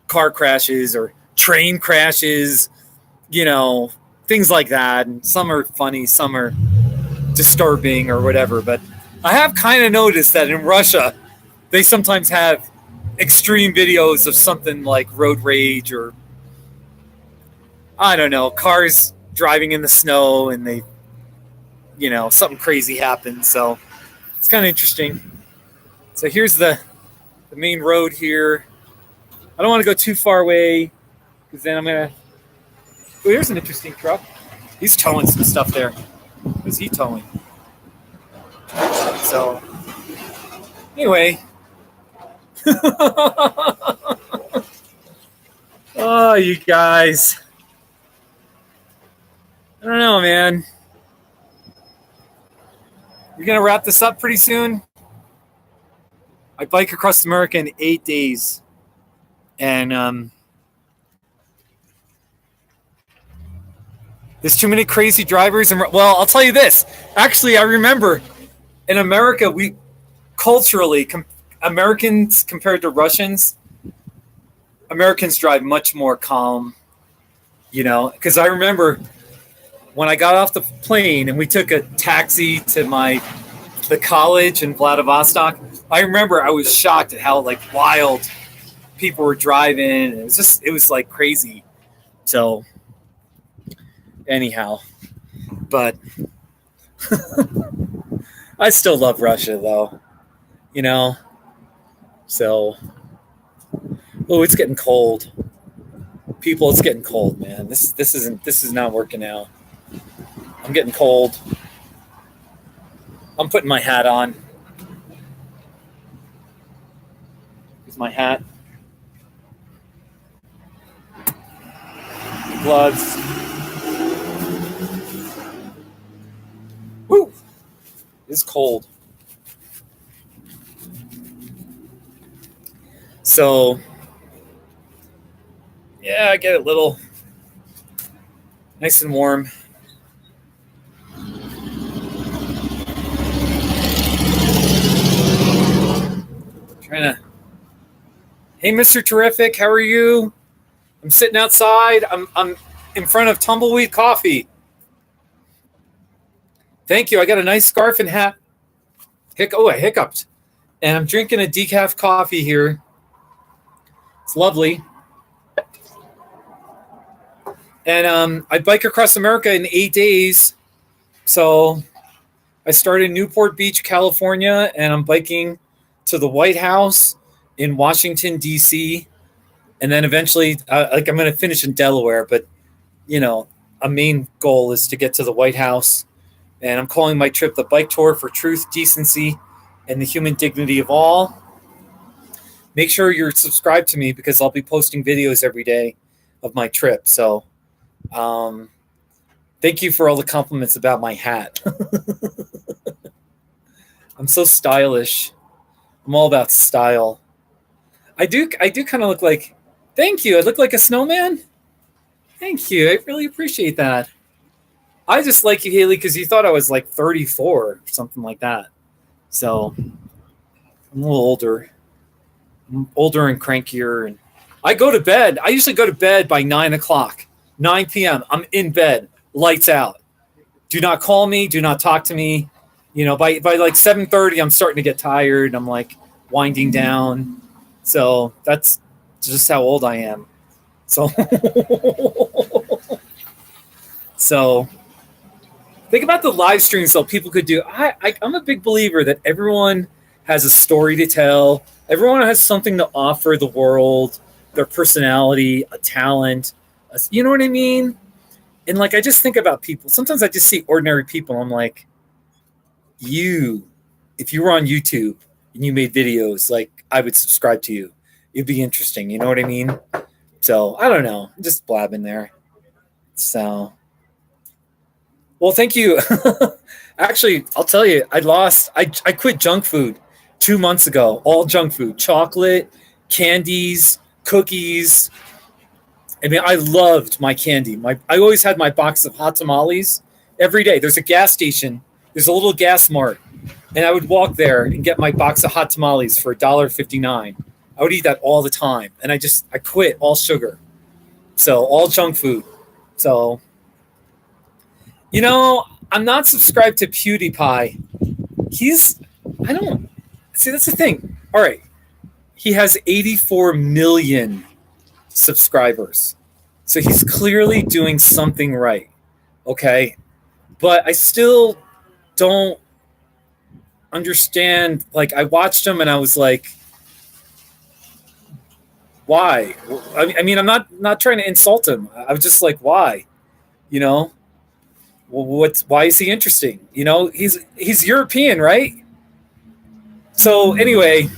car crashes or train crashes, things like that. And some are funny, some are disturbing or whatever. But I have kind of noticed that in Russia, they sometimes have extreme videos of something like road rage or, I don't know, cars driving in the snow and they, something crazy happens. So it's kind of interesting. So here's the main road here. I don't want to go too far away because then I'm going to... Oh, here's an interesting truck. He's towing some stuff there. What is he towing? So, anyway. Oh, you guys. I don't know, man. We're going to wrap this up pretty soon. I bike across America in 8 days. And there's too many crazy drivers. Well, I'll tell you this. Actually, I remember in America, we culturally, Americans compared to Russians, Americans drive much more calm, because I remember when I got off the plane and we took a taxi to the college in Vladivostok, I remember I was shocked at how like wild people were driving. It was like crazy. So anyhow, but I still love Russia though, so, oh, it's getting cold. People, it's getting cold, man. This is not working out. I'm getting cold. I'm putting my hat on. Here's my hat. Gloves. Woo! It's cold. So, yeah, I get a little nice and warm. Hey, Mr. Terrific, how are you? I'm sitting outside. I'm in front of Tumbleweed Coffee. Thank you. I got a nice scarf and hat. I hiccuped. And I'm drinking a decaf coffee here. It's lovely. And I bike across America in 8 days. So I started in Newport Beach, California, and I'm biking to the White House in Washington, D.C. And then eventually, I'm going to finish in Delaware. But, a main goal is to get to the White House. And I'm calling my trip the Bike Tour for Truth, Decency, and the Human Dignity of All. Make sure you're subscribed to me because I'll be posting videos every day of my trip. So thank you for all the compliments about my hat. I'm so stylish. I'm all about style. I do kind of look like, thank you. I look like a snowman. Thank you. I really appreciate that. I just like you, Haley, because you thought I was like 34 or something like that. So I'm a little older. I'm older and crankier. And I go to bed. I usually go to bed by 9 o'clock, 9 p.m. I'm in bed. lights out. Do not call me. Do not talk to me. You know, by like 7:30, I'm starting to get tired. I'm like winding down. So that's just how old I am. So, so think about the live streams though people could do. I'm a big believer that everyone has a story to tell. Everyone has something to offer the world, their personality, a talent. You know what I mean? And like, I just think about people. Sometimes I just see ordinary people. I'm like, if you were on YouTube and you made videos, like I would subscribe to you. It'd be interesting. You know what I mean? So I don't know. I'm just blabbing there. So, well, thank you. Actually, I'll tell you, I quit junk food 2 months ago. All junk food, chocolate, candies, cookies. I mean, I loved my candy. I always had my box of hot tamales every day. There's a gas station. There's a little gas mart. And I would walk there and get my box of hot tamales for $1.59. I would eat that all the time. And I quit all sugar. So all junk food. So, you know, I'm not subscribed to PewDiePie. That's the thing. All right. He has 84 million subscribers. So he's clearly doing something right. Okay. But I still don't understand. Like, I watched him and I was like, why? I mean, I'm not trying to insult him. I was just like, why? You know, why is he interesting? You know, he's European, right? So anyway,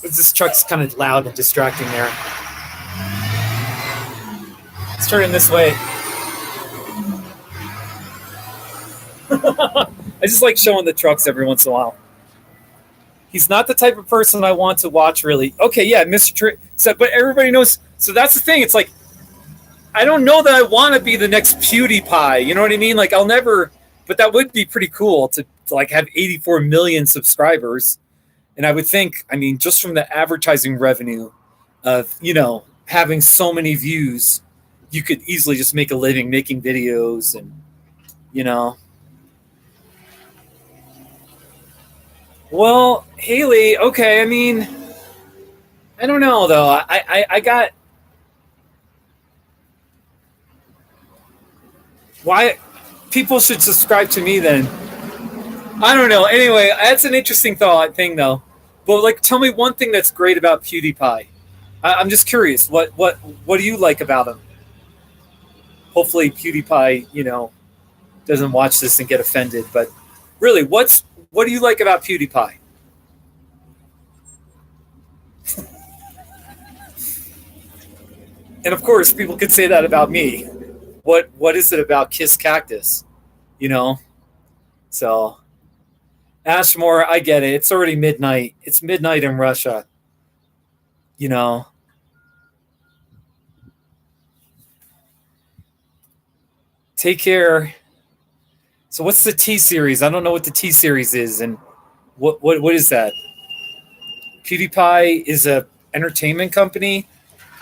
this truck's kind of loud and distracting there. Let's turn in this way. I just like showing the trucks every once in a while. He's not the type of person I want to watch, really. Okay, yeah, Mr. So, but everybody knows. So that's the thing. It's like, I don't know that I want to be the next PewDiePie. You know what I mean? Like, I'll never. But that would be pretty cool to like have 84 million subscribers. And I would think, I mean, just from the advertising revenue of, you know, having so many views, you could easily just make a living making videos and, you know. Well, Haley, okay, I mean, I don't know, though. I got... Why people should subscribe to me then? I don't know. Anyway, that's an interesting thing, though. But, like, tell me one thing that's great about PewDiePie. I'm just curious. What do you like about him? Hopefully PewDiePie, you know, doesn't watch this and get offended. But really, what do you like about PewDiePie? And of course, people could say that about me. What is it about Kiss Cactus? You know? So, Ashmore, I get it. It's already midnight. It's midnight in Russia. You know? Take care. So what's the T series? I don't know what the T series is, and what is that? PewDiePie is a entertainment company.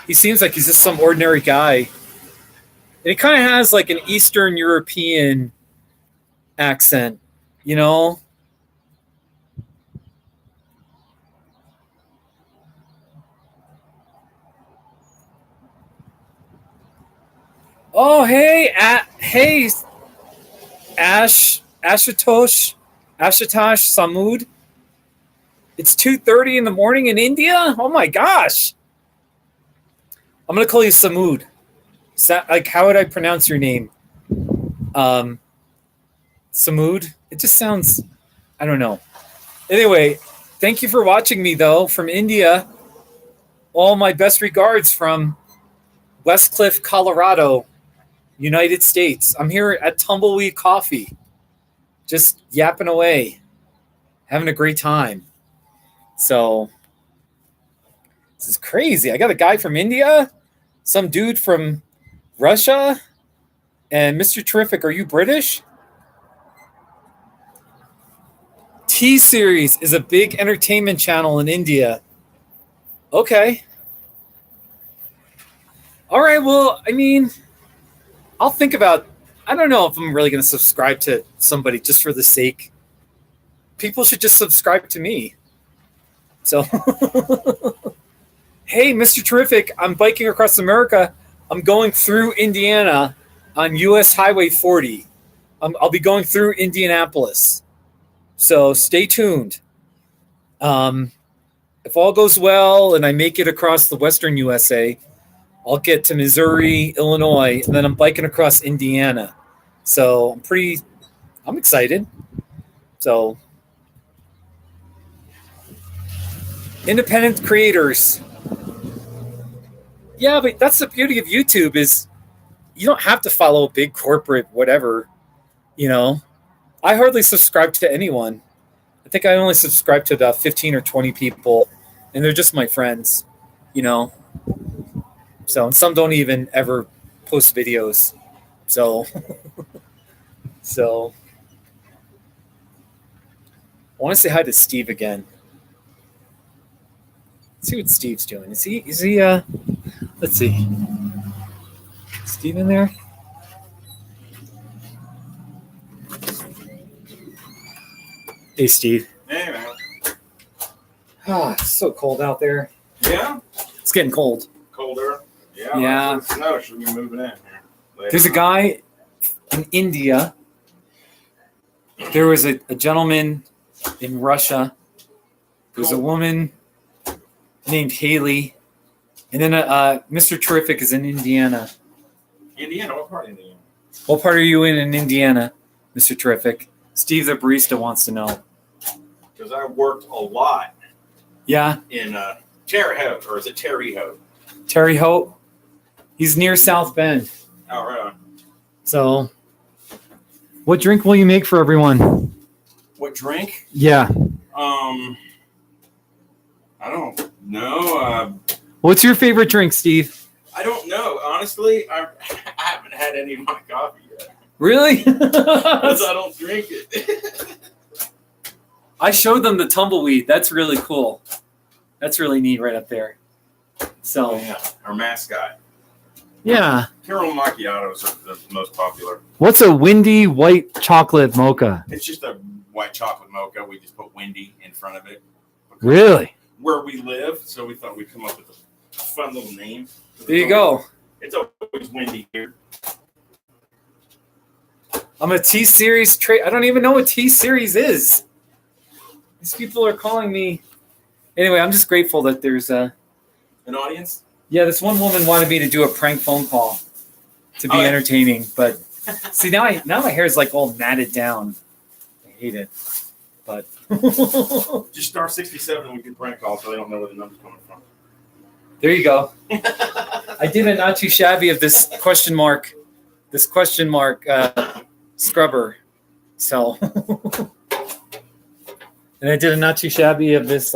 He seems like he's just some ordinary guy. And he kind of has like an Eastern European accent, you know? Oh, hey, hey, Ashutosh Samud. It's 2:30 in the morning in India? Oh my gosh. I'm going to call you Samud. Like, how would I pronounce your name? Samud? It just sounds, I don't know. Anyway, thank you for watching me, though, from India. All my best regards from Westcliff, Colorado, United States. I'm here at Tumbleweed Coffee, just yapping away, having a great time. So, this is crazy. I got a guy from India, some dude from Russia, and Mr. Terrific, are you British? T-Series is a big entertainment channel in India. Okay. All right. Well, I mean, I'll think about. I don't know if I'm really going to subscribe to somebody just for the sake. People should just subscribe to me. So, hey, Mr. Terrific, I'm biking across America. I'm going through Indiana on US Highway 40. I'll be going through Indianapolis. So stay tuned. If all goes well and I make it across the western USA, I'll get to Missouri, Illinois, and then I'm biking across Indiana. So I'm excited. So independent creators. Yeah, but that's the beauty of YouTube is you don't have to follow a big corporate whatever, you know. I hardly subscribe to anyone. I think I only subscribe to about 15 or 20 people, and they're just my friends, you know. So, and some don't even ever post videos. So, so I want to say hi to Steve again. Let's see what Steve's doing. Is he let's see. Steve in there? Hey, Steve. Hey, man. Ah, it's so cold out there. Yeah? It's getting cold. Colder? Yeah. Yeah. The snow should be moving in here. Later. There's a guy in India. There was a gentleman in Russia. There's a woman named Haley. And then Mr. Terrific is in Indiana. Indiana? What part of Indiana? What part are you in Indiana, Mr. Terrific? Steve the barista wants to know. Because I worked a lot Yeah, in Terre Haute, or is it Terre Haute? Terry Hope. He's near South Bend. Oh, right on. So, what drink will you make for everyone? What drink? Yeah. I don't know. What's your favorite drink, Steve? I don't know. Honestly, I haven't had any of my coffee yet. Really? Because I don't drink it. I showed them the tumbleweed. That's really cool. That's really neat right up there. So, Yeah, our mascot. yeah. Caramel macchiatos are the most popular. What's a windy white chocolate mocha? It's just a white chocolate mocha. We just put windy in front of it. Really? Where we live, so we thought we'd come up with a fun little name. There you go. It's always windy here. I'm a T-Series I don't even know what T-Series is. These people are calling me. Anyway, I'm just grateful that there's An audience? Yeah, this one woman wanted me to do a prank phone call to be Oh, yeah. entertaining, but see now my hair is like all matted down. I hate it, but Just star 67 and we can prank call so they don't know where the number's coming from. there you go. I did a not too shabby of this question mark scrubber. So, and I did a not too shabby of this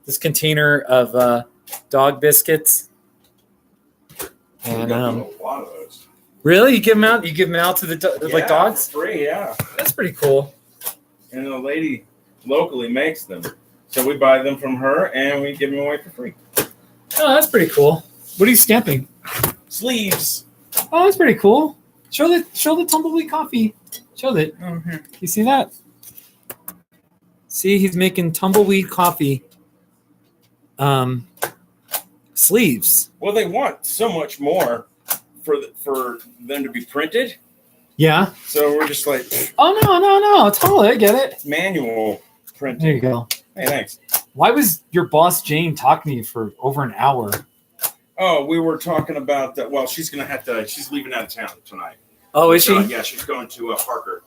this container of dog biscuits. And a lot of those. really, you give them out? You give them out to the like dogs? For free, yeah. That's pretty cool. And the lady locally makes them. So we buy them from her and we give them away for free. Oh, that's pretty cool. What are you stamping? Sleeves. Oh, that's pretty cool. Show the tumbleweed coffee. Show that. Oh, here. You see that? See, he's making tumbleweed coffee. Sleeves. Well, they want so much more for them to be printed. Yeah. So we're just like, it's Oh no! Totally, I get it. manual printing. There you go. Hey, thanks. Why was your boss Jane talking to you for over an hour? Oh, we were talking about that. Well, she's gonna have to. She's leaving out of town tonight. Oh, is she? Yeah, she's going to Parker.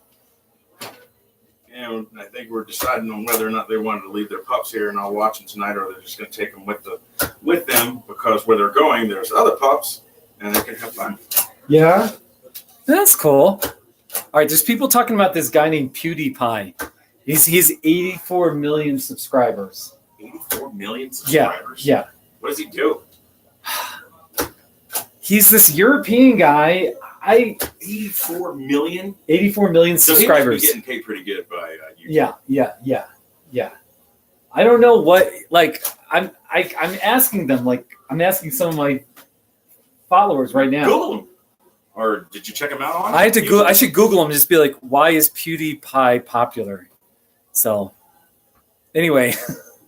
And I think we're deciding on whether or not they wanted to leave their pups here and I'll watch them tonight, or they're just going to take them with them because where they're going, there's other pups and they can have fun. Yeah. That's cool. All right, there's people talking about this guy named PewDiePie. He's 84 million subscribers. 84 million subscribers. Yeah. What does he do? He's this European guy. 84 million. 84 million So he subscribers. must be getting paid pretty good by YouTube. Yeah. I don't know what. Like, I'm asking them. Like, I'm asking some of my followers right now. Google them. Or did you check them out on? I had to YouTube? I should Google them and just be like, why is PewDiePie popular? So, anyway.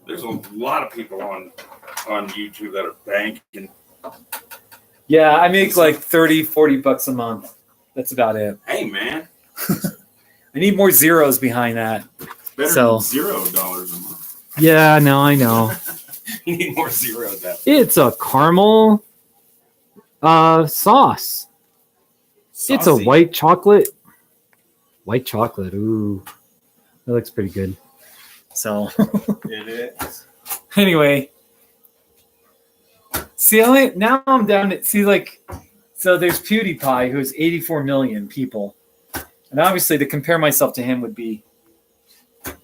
There's a lot of people on YouTube that are banking. Yeah, I make like $30-40 a month. That's about it. Hey, man. I need more zeros behind that. Better So- than $0 a month. Yeah, no, I know. You need more zeros. That It's a caramel sauce. It's a saucy. white chocolate. White chocolate. Ooh, that looks pretty good. So, It is. anyway, see, now I'm down to see like, so there's PewDiePie who's 84 million people, and obviously to compare myself to him would be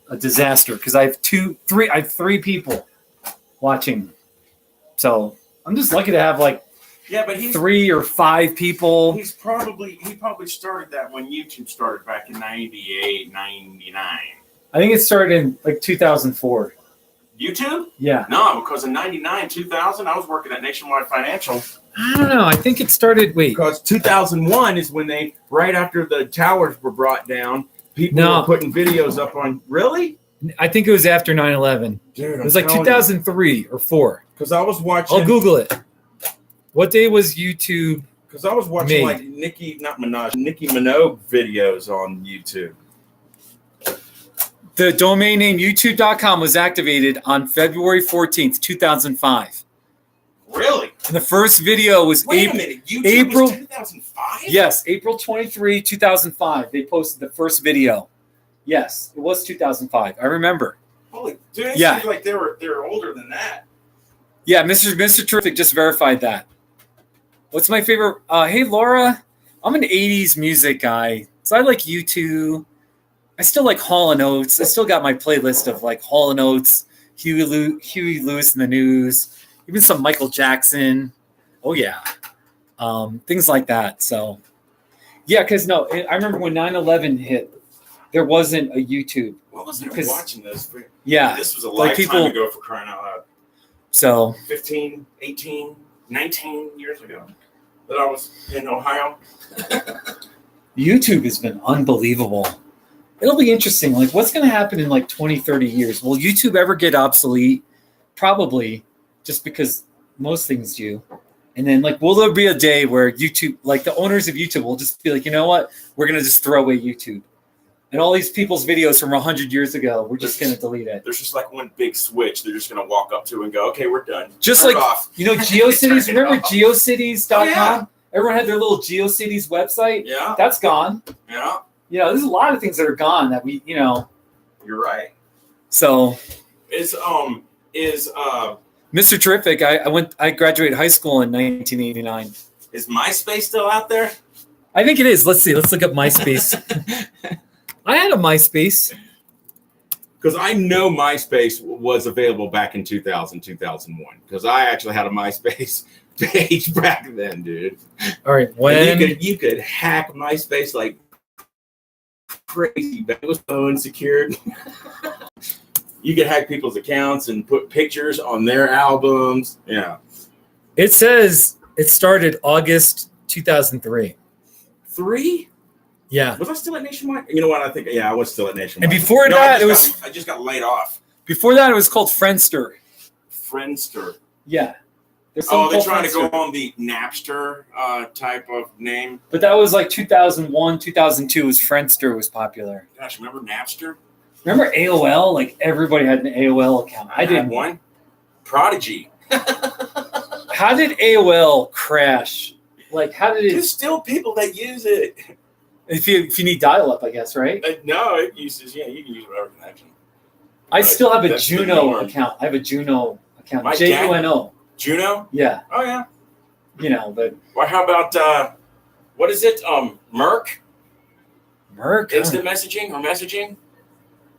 a disaster because I have three people watching. So I'm just lucky to have like Yeah, but he's 3 or 5 people. he probably started that when YouTube started back in 98, 99. I think it started in like 2004. YouTube? Yeah. No, because in 99, 2000, I was working at Nationwide Financial. I don't know. I think it started. Wait. Because 2001 is when right after the towers were brought down, people No. were putting videos up on. Really? I think it was after 9/11. Dude, It was like 2003 or 4. Because I was watching. I'll Google it. What day was YouTube? Because I was watching Made. like Nicki Minogue videos on YouTube. The domain name YouTube.com was activated on February 14th, 2005. Really? And the first video was Wait a April. minute. YouTube April- was 2005? Yes, April 23, 2005. They posted the first video. Yes, it was 2005. I remember. Holy, dude, it Yeah. seems like they were older than that. Yeah, Mr. Terrific just verified that. What's my favorite? Hey, Laura, I'm an 80s music guy. So I like U2. I still like Hall & Oates. I still got my playlist of like Hall & Oates, Huey Lewis and the News, even some Michael Jackson. Oh, yeah. Things like that. So, yeah, because no, I remember when 9/11 hit, there wasn't a YouTube. What was I Because- watching this? Yeah. This was a Like lifetime people- ago for crying out loud. So, 15, 18, 19 years ago that I was in Ohio. YouTube has been unbelievable. It'll be interesting. Like, what's going to happen in like 20, 30 years? Will YouTube ever get obsolete? Probably, just because most things do. And then, like, will there be a day where YouTube, like the owners of YouTube will just be like, you know what? We're going to just throw away YouTube. And all these people's videos from 100 years ago, we're just going to delete it. There's just like one big switch they're just going to walk up to and go, okay, we're done. Just Turn it like, off. you know, GeoCities. Turn it Remember off. GeoCities.com? Oh, yeah. Everyone had their little GeoCities website. Yeah, That's gone. yeah, You know, there's a lot of things that are gone that we, you know, you're right. so. Is Mr. Terrific, I graduated high school in 1989. MySpace still out there? I think it is. Let's see. Let's look up MySpace. I had a MySpace. Because I know MySpace was available back in 2000, 2001. Because I actually had a MySpace page back then, dude. All right. And you could hack MySpace like crazy, but it was so unsecured. You could hack people's accounts and put pictures on their albums. Yeah. It says it started August 2003. 3? Yeah. Was I still at Nationwide? You know what? I think, yeah, I was still at Nationwide. And before that, I just got laid off. Before that, it was called Friendster. Friendster. Yeah. There's Oh, something they're called trying to go Friendster. on the Napster type of name. But that was like 2001, 2002 was Friendster was popular. Gosh, remember Napster? Remember AOL? Like everybody had an AOL account. I had didn't. one. Prodigy. How did AOL crash? Like, how did it? There's still people that use it. If you need dial-up, I guess, right? No, it uses, yeah, you can use whatever connection. I still have a That's the Juno norm. account. I have a Juno account. My Juno. Juno? Yeah, Oh, yeah. you know, but Well, how about, what is it? Merc? Merc. Instant messaging or messaging?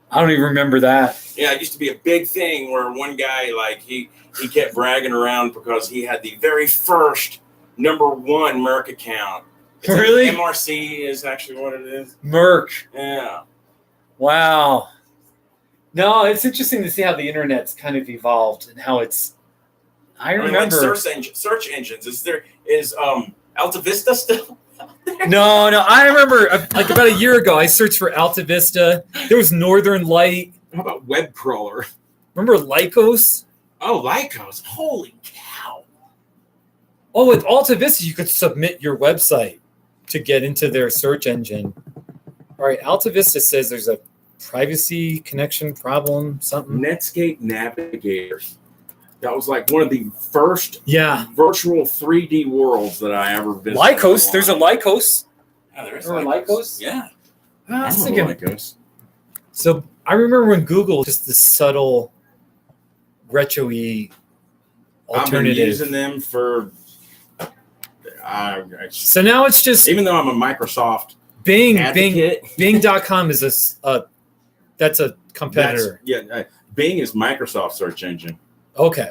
I don't even remember that. Yeah, it used to be a big thing where one guy, like, he kept bragging around because he had the very first #1 Merc account. Really? MRC is actually what it is. Merc. Yeah. Wow. No, it's interesting to see how the internet's kind of evolved and how it's I mean, like remember. search engines. Is Alta Vista still? No, I remember like about a year ago, I searched for Alta Vista. There was Northern Light. How about web crawler? Remember Lycos? Oh, Lycos! Holy cow! Oh, with Alta Vista, you could submit your website to get into their search engine. All right, Alta Vista says there's a privacy connection problem, something. Netscape Navigator. That was like one of the first virtual 3D worlds that I ever visited. Lycos, there's a Lycos. Yeah, there is Lycos. Yeah. I was I thinking, Lycos. so I remember when Google just this subtle retro-y I've been alternative. using them for. So now it's just Even though I'm a Microsoft Bing. advocate, Bing.com is that's a competitor. Bing is Microsoft search engine. Okay.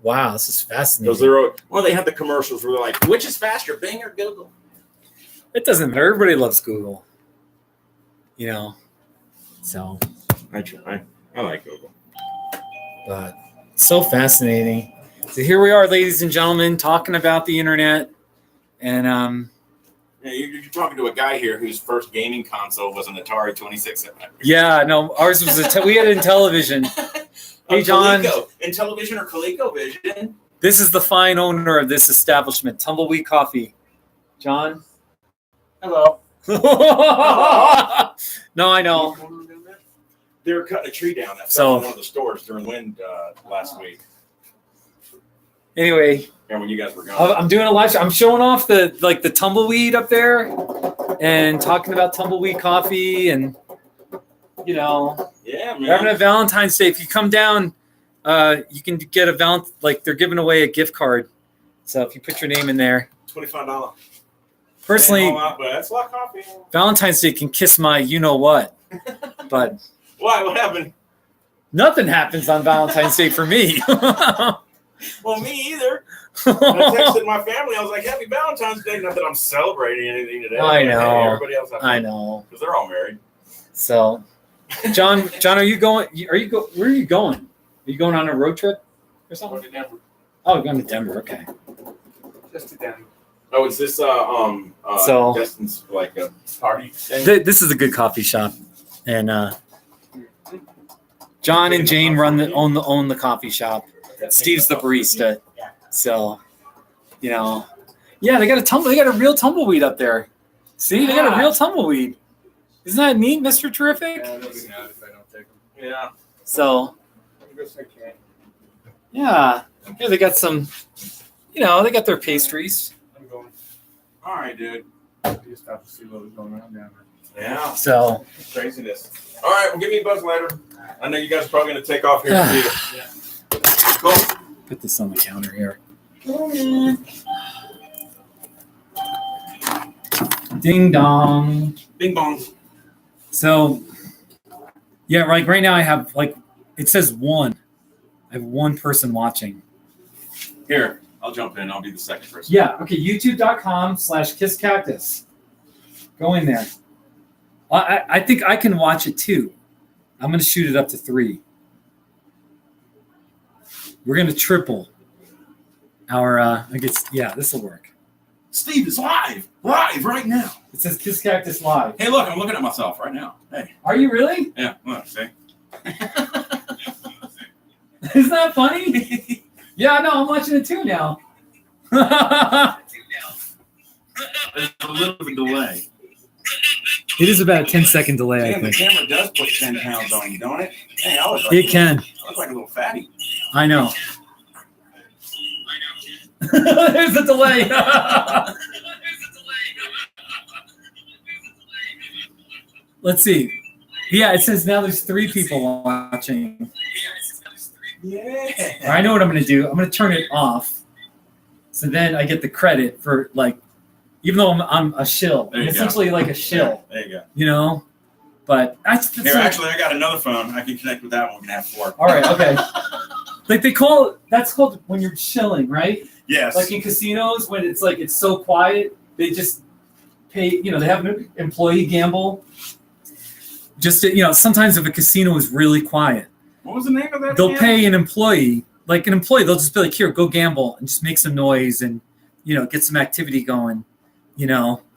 Wow, this is fascinating. They have the commercials where they're like, which is faster, Bing or Google? It doesn't matter. Everybody loves Google. So. I like Google. But so fascinating. So here we are, ladies and gentlemen, talking about the internet. And you're talking to a guy here whose first gaming console was an Atari 2600. yeah, no, ours was we had it in television. Hey, John. In television or ColecoVision. This is the fine owner of this establishment, Tumbleweed Coffee. John? Hello. No, I know. They were cutting a tree down that fell in one of the stores during wind last week. Anyway, and when you guys were gone, I'm doing a live show. I'm showing off the tumbleweed up there, and talking about Tumbleweed Coffee, and yeah, man. They're having a Valentine's Day. If you come down, you can get a they're giving away a gift card. So if you put your name in there, $25. personally, but that's a lot of coffee. Valentine's Day can kiss my what, but why? What happened? Nothing happens on Valentine's Day for me. Well, me either. I texted my family. I was like, "Happy Valentine's Day!" Not that I'm celebrating anything today. I know. Hey, everybody else. I know. Because they're all married. So, John, are you going? Where are you going? Are you going on a road trip or something? Going to Denver. Oh, you're going to Denver. Okay. Just to Denver. Oh, is this Destin's like a party thing? This is a good coffee shop, and John and Jane own the coffee shop. Steve's the barista. So, they got a real tumbleweed up there. See, they got a real tumbleweed. Isn't that neat, Mr. Terrific? Yeah, that'd be nice if I don't take them. Yeah. So, yeah, they got some. They got their pastries. I'm going. All right, dude. You just have to see what was going on down there. Yeah. So craziness. All right, well, give me a buzz later. I know you guys are probably going to take off here too. Yeah. Cool. Put this on the counter here. Ding dong. Bing bong. So, yeah, right now I have it says one. I have one person watching. Here, I'll jump in. I'll be the second person. Yeah, okay, youtube.com/kisscactus. Go in there. I think I can watch it too. I'm going to shoot it up to 3. We're going to triple our, this will work. Steve is live right now. It says Kiss Cactus Live. Hey, look, I'm looking at myself right now. Hey. Are you really? Yeah, look, see? Isn't that funny? Yeah, no, I'm watching it too now. There's a little bit of a delay. It is about a 10-second delay, Damn, I think. the camera does put 10 pounds on you, don't it? Hey, I can. look like a little fatty. I know. There's a delay. Let's see. Yeah, it says now there's 3 people watching. Yeah. I know what I'm going to do. I'm going to turn it off. So then I get the credit for, even though I'm a shill. I'm essentially like a shill. Yeah, there you go. But that's Here, actually, I got another phone. I can connect with that one. We can have 4. All right, okay. That's called when you're chilling, right? Yes. Like in casinos, when it's it's so quiet, they just pay, they have an employee gamble. Just, sometimes if a casino is really quiet, What was the name of that? they'll pay an employee like an employee, they'll just be like, here, go gamble and just make some noise and, get some activity going,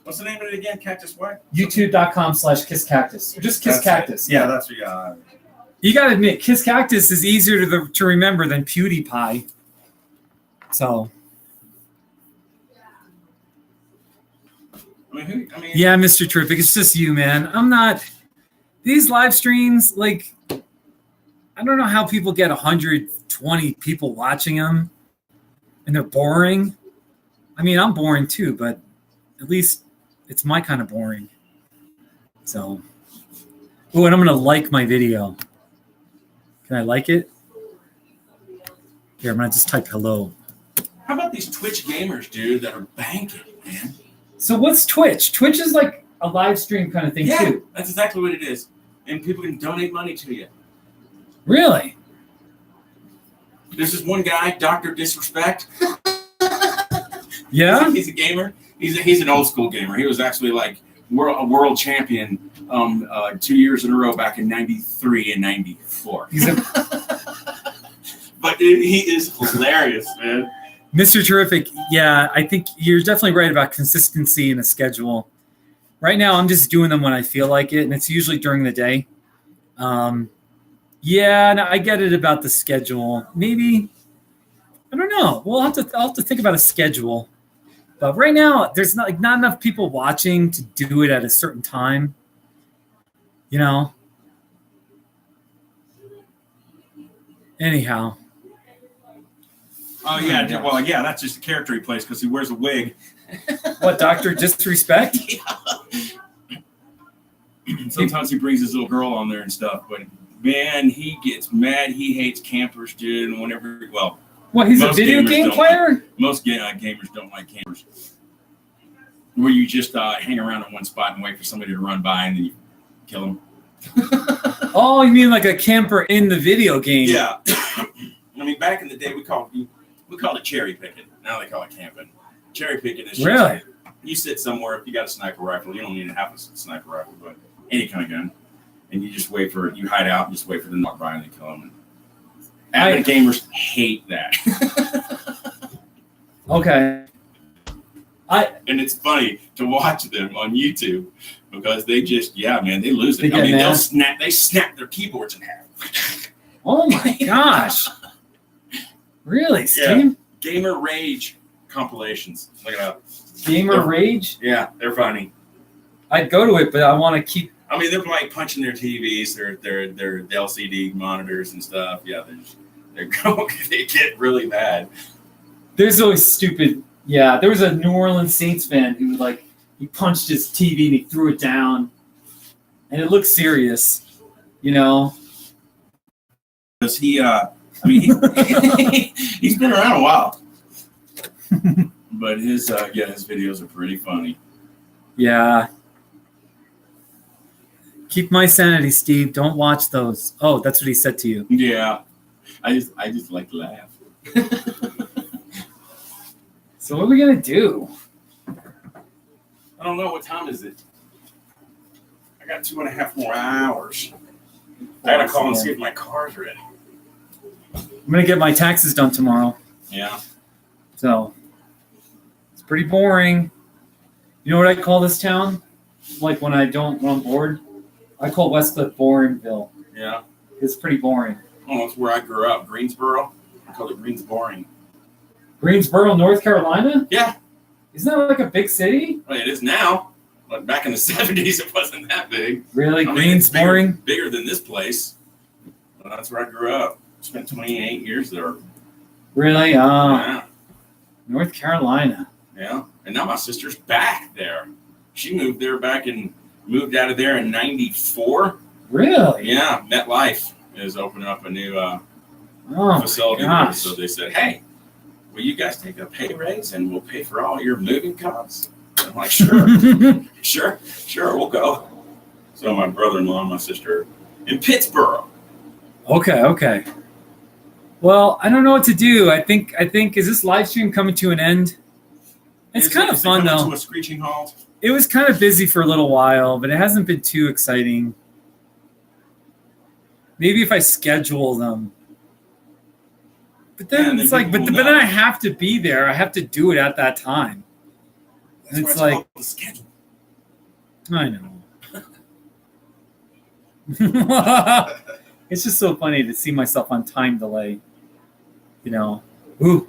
What's the name of it again? Cactus what? YouTube.com/KissCactus. Or just Kiss That's Cactus. it. Yeah, that's what you got. You got to admit, Kiss Cactus is easier to remember than PewDiePie. So. Yeah, Mr. Terrific. It's just you, man. I'm not. These live streams, like, I don't know how people get 120 people watching them and they're boring. I mean, I'm boring too, but at least it's my kind of boring. So, oh, and I'm going to like my video. Can I like it? Here, I'm going to just type hello. How about these Twitch gamers, dude, that are banking, man? So what's Twitch? Twitch is like a live stream kind of thing, too. That's exactly what it is. And people can donate money to you. Really? There's this one guy, Dr. Disrespect. Yeah? He's a gamer. He's an old school gamer. He was actually like a world champion 2 years in a row back in 93 and 94. But dude, he is hilarious, man. Mr. Terrific, yeah, I think you're definitely right about consistency in a schedule. Right now, I'm just doing them when I feel like it, and it's usually during the day. Yeah, no, I get it about the schedule. Maybe, I don't know. I'll have to think about a schedule. But right now, there's not enough people watching to do it at a certain time. Anyhow. Oh, yeah. Well, yeah, that's just a character he plays because he wears a wig. What, Dr. Disrespect? Sometimes he brings his little girl on there and stuff, but man, he gets mad. He hates campers, dude. And whenever, what, he's a video game player? Most gamers don't like campers. Where you just hang around in one spot and wait for somebody to run by and then you kill them. Oh, you mean like a camper in the video game? Yeah. I mean, back in the day, we called it cherry picking. Now they call it camping. Cherry picking is just, really? You sit somewhere. If you got a sniper rifle, you don't need to have a sniper rifle, but any kind of gun, and you just you hide out and just wait for them to walk by and they kill them. Avid gamers hate that. Okay. And it's funny to watch them on YouTube because they just, they lose it. They snap their keyboards in half. Oh my gosh. Really, Steve? Yeah. Gamer Rage compilations. Look it up. Gamer Rage? Yeah, they're funny. I'd go to it, but I want to keep. I mean, they're like punching their TVs, their LCD monitors and stuff. Yeah, they get really bad. There's always stupid. Yeah, there was a New Orleans Saints fan who he punched his TV and he threw it down, and it looked serious, Because he, he's been around a while, but his videos are pretty funny. Yeah. Keep my sanity, Steve. Don't watch those. Oh, that's what he said to you. Yeah, I just like to laugh. So what are we gonna do? I don't know. What time is it? I got 2.5 more hours. I gotta call and see if my car's ready. I'm gonna get my taxes done tomorrow. Yeah. So it's pretty boring. You know what I call this town? Like when I'm bored? I call Westcliff Boringville. Yeah. It's pretty boring. Oh, that's where I grew up. Greensboro. I call it Greensboring. Greensboro, North Carolina? Yeah. Isn't that like a big city? Well, it is now. But back in the 70s, it wasn't that big. Really? I mean, Greensboring? Bigger than this place. Well, that's where I grew up. Spent 28 years there. Really? Yeah. North Carolina. Yeah. And now my sister's back there. She moved out of there in 94. Really? Yeah. MetLife is opening up a new facility there. So they said, hey, will you guys take a pay raise and we'll pay for all your moving costs? I'm like, sure. sure, we'll go. So my brother-in-law and my sister in Pittsburgh. Okay. Well, I don't know what to do. I think is this live stream coming to an end? It's kind of fun though. To a screeching halt? It was kind of busy for a little while, but it hasn't been too exciting. Maybe if I schedule them. But then Yeah, it's then like, but people then will know. I have to be there. I have to do it at that time. That's And why it's called like, the schedule. I know. It's just so funny to see myself on time delay. You know. Ooh.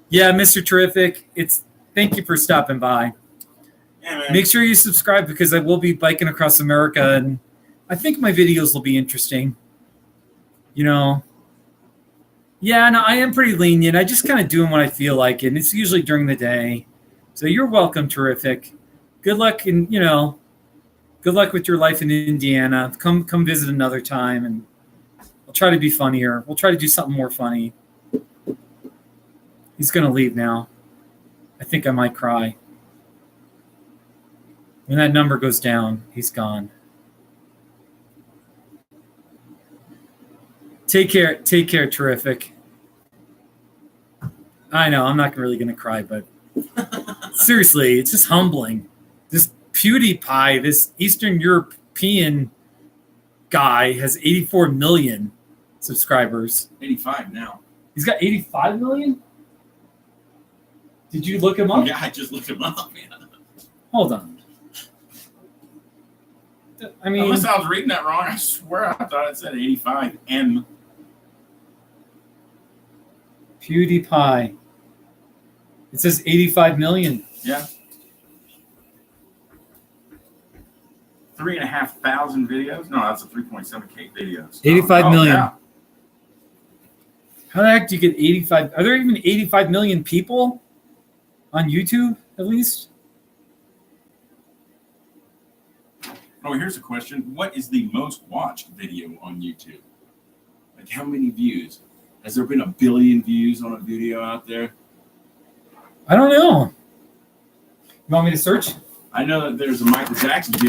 Yeah, Mr. Terrific. Thank you for stopping by. Yeah, man. Make sure you subscribe because I will be biking across America, and I think my videos will be interesting. You know. Yeah, no, I am pretty lenient. I just kind of doing what I feel like, and it's usually during the day. So you're welcome, Terrific. Good luck, and good luck with your life in Indiana. Come visit another time, and I'll try to be funnier. We'll try to do something more funny. He's gonna leave now. I think I might cry. When that number goes down, he's gone. Take care, Terrific. I know, I'm not really gonna cry, but seriously, it's just humbling. This PewDiePie, this Eastern European guy, has 84 million subscribers. 85 now. He's got 85 million? Did you look him up? Yeah, I just looked him up, man. Hold on. I mean, Unless I was reading that wrong, I swear I thought it said 85 M. PewDiePie. It says 85 million. Yeah. 3,500 videos? No, that's a 3.7K videos. 85 million. Yeah. How the heck do you get 85? Are there even 85 million people on YouTube, at least? Oh, here's a question. What is the most watched video on YouTube? Like, how many views? Has there been 1 billion views on a video out there? I don't know. You want me to search? I know that there's a Michael Jackson video.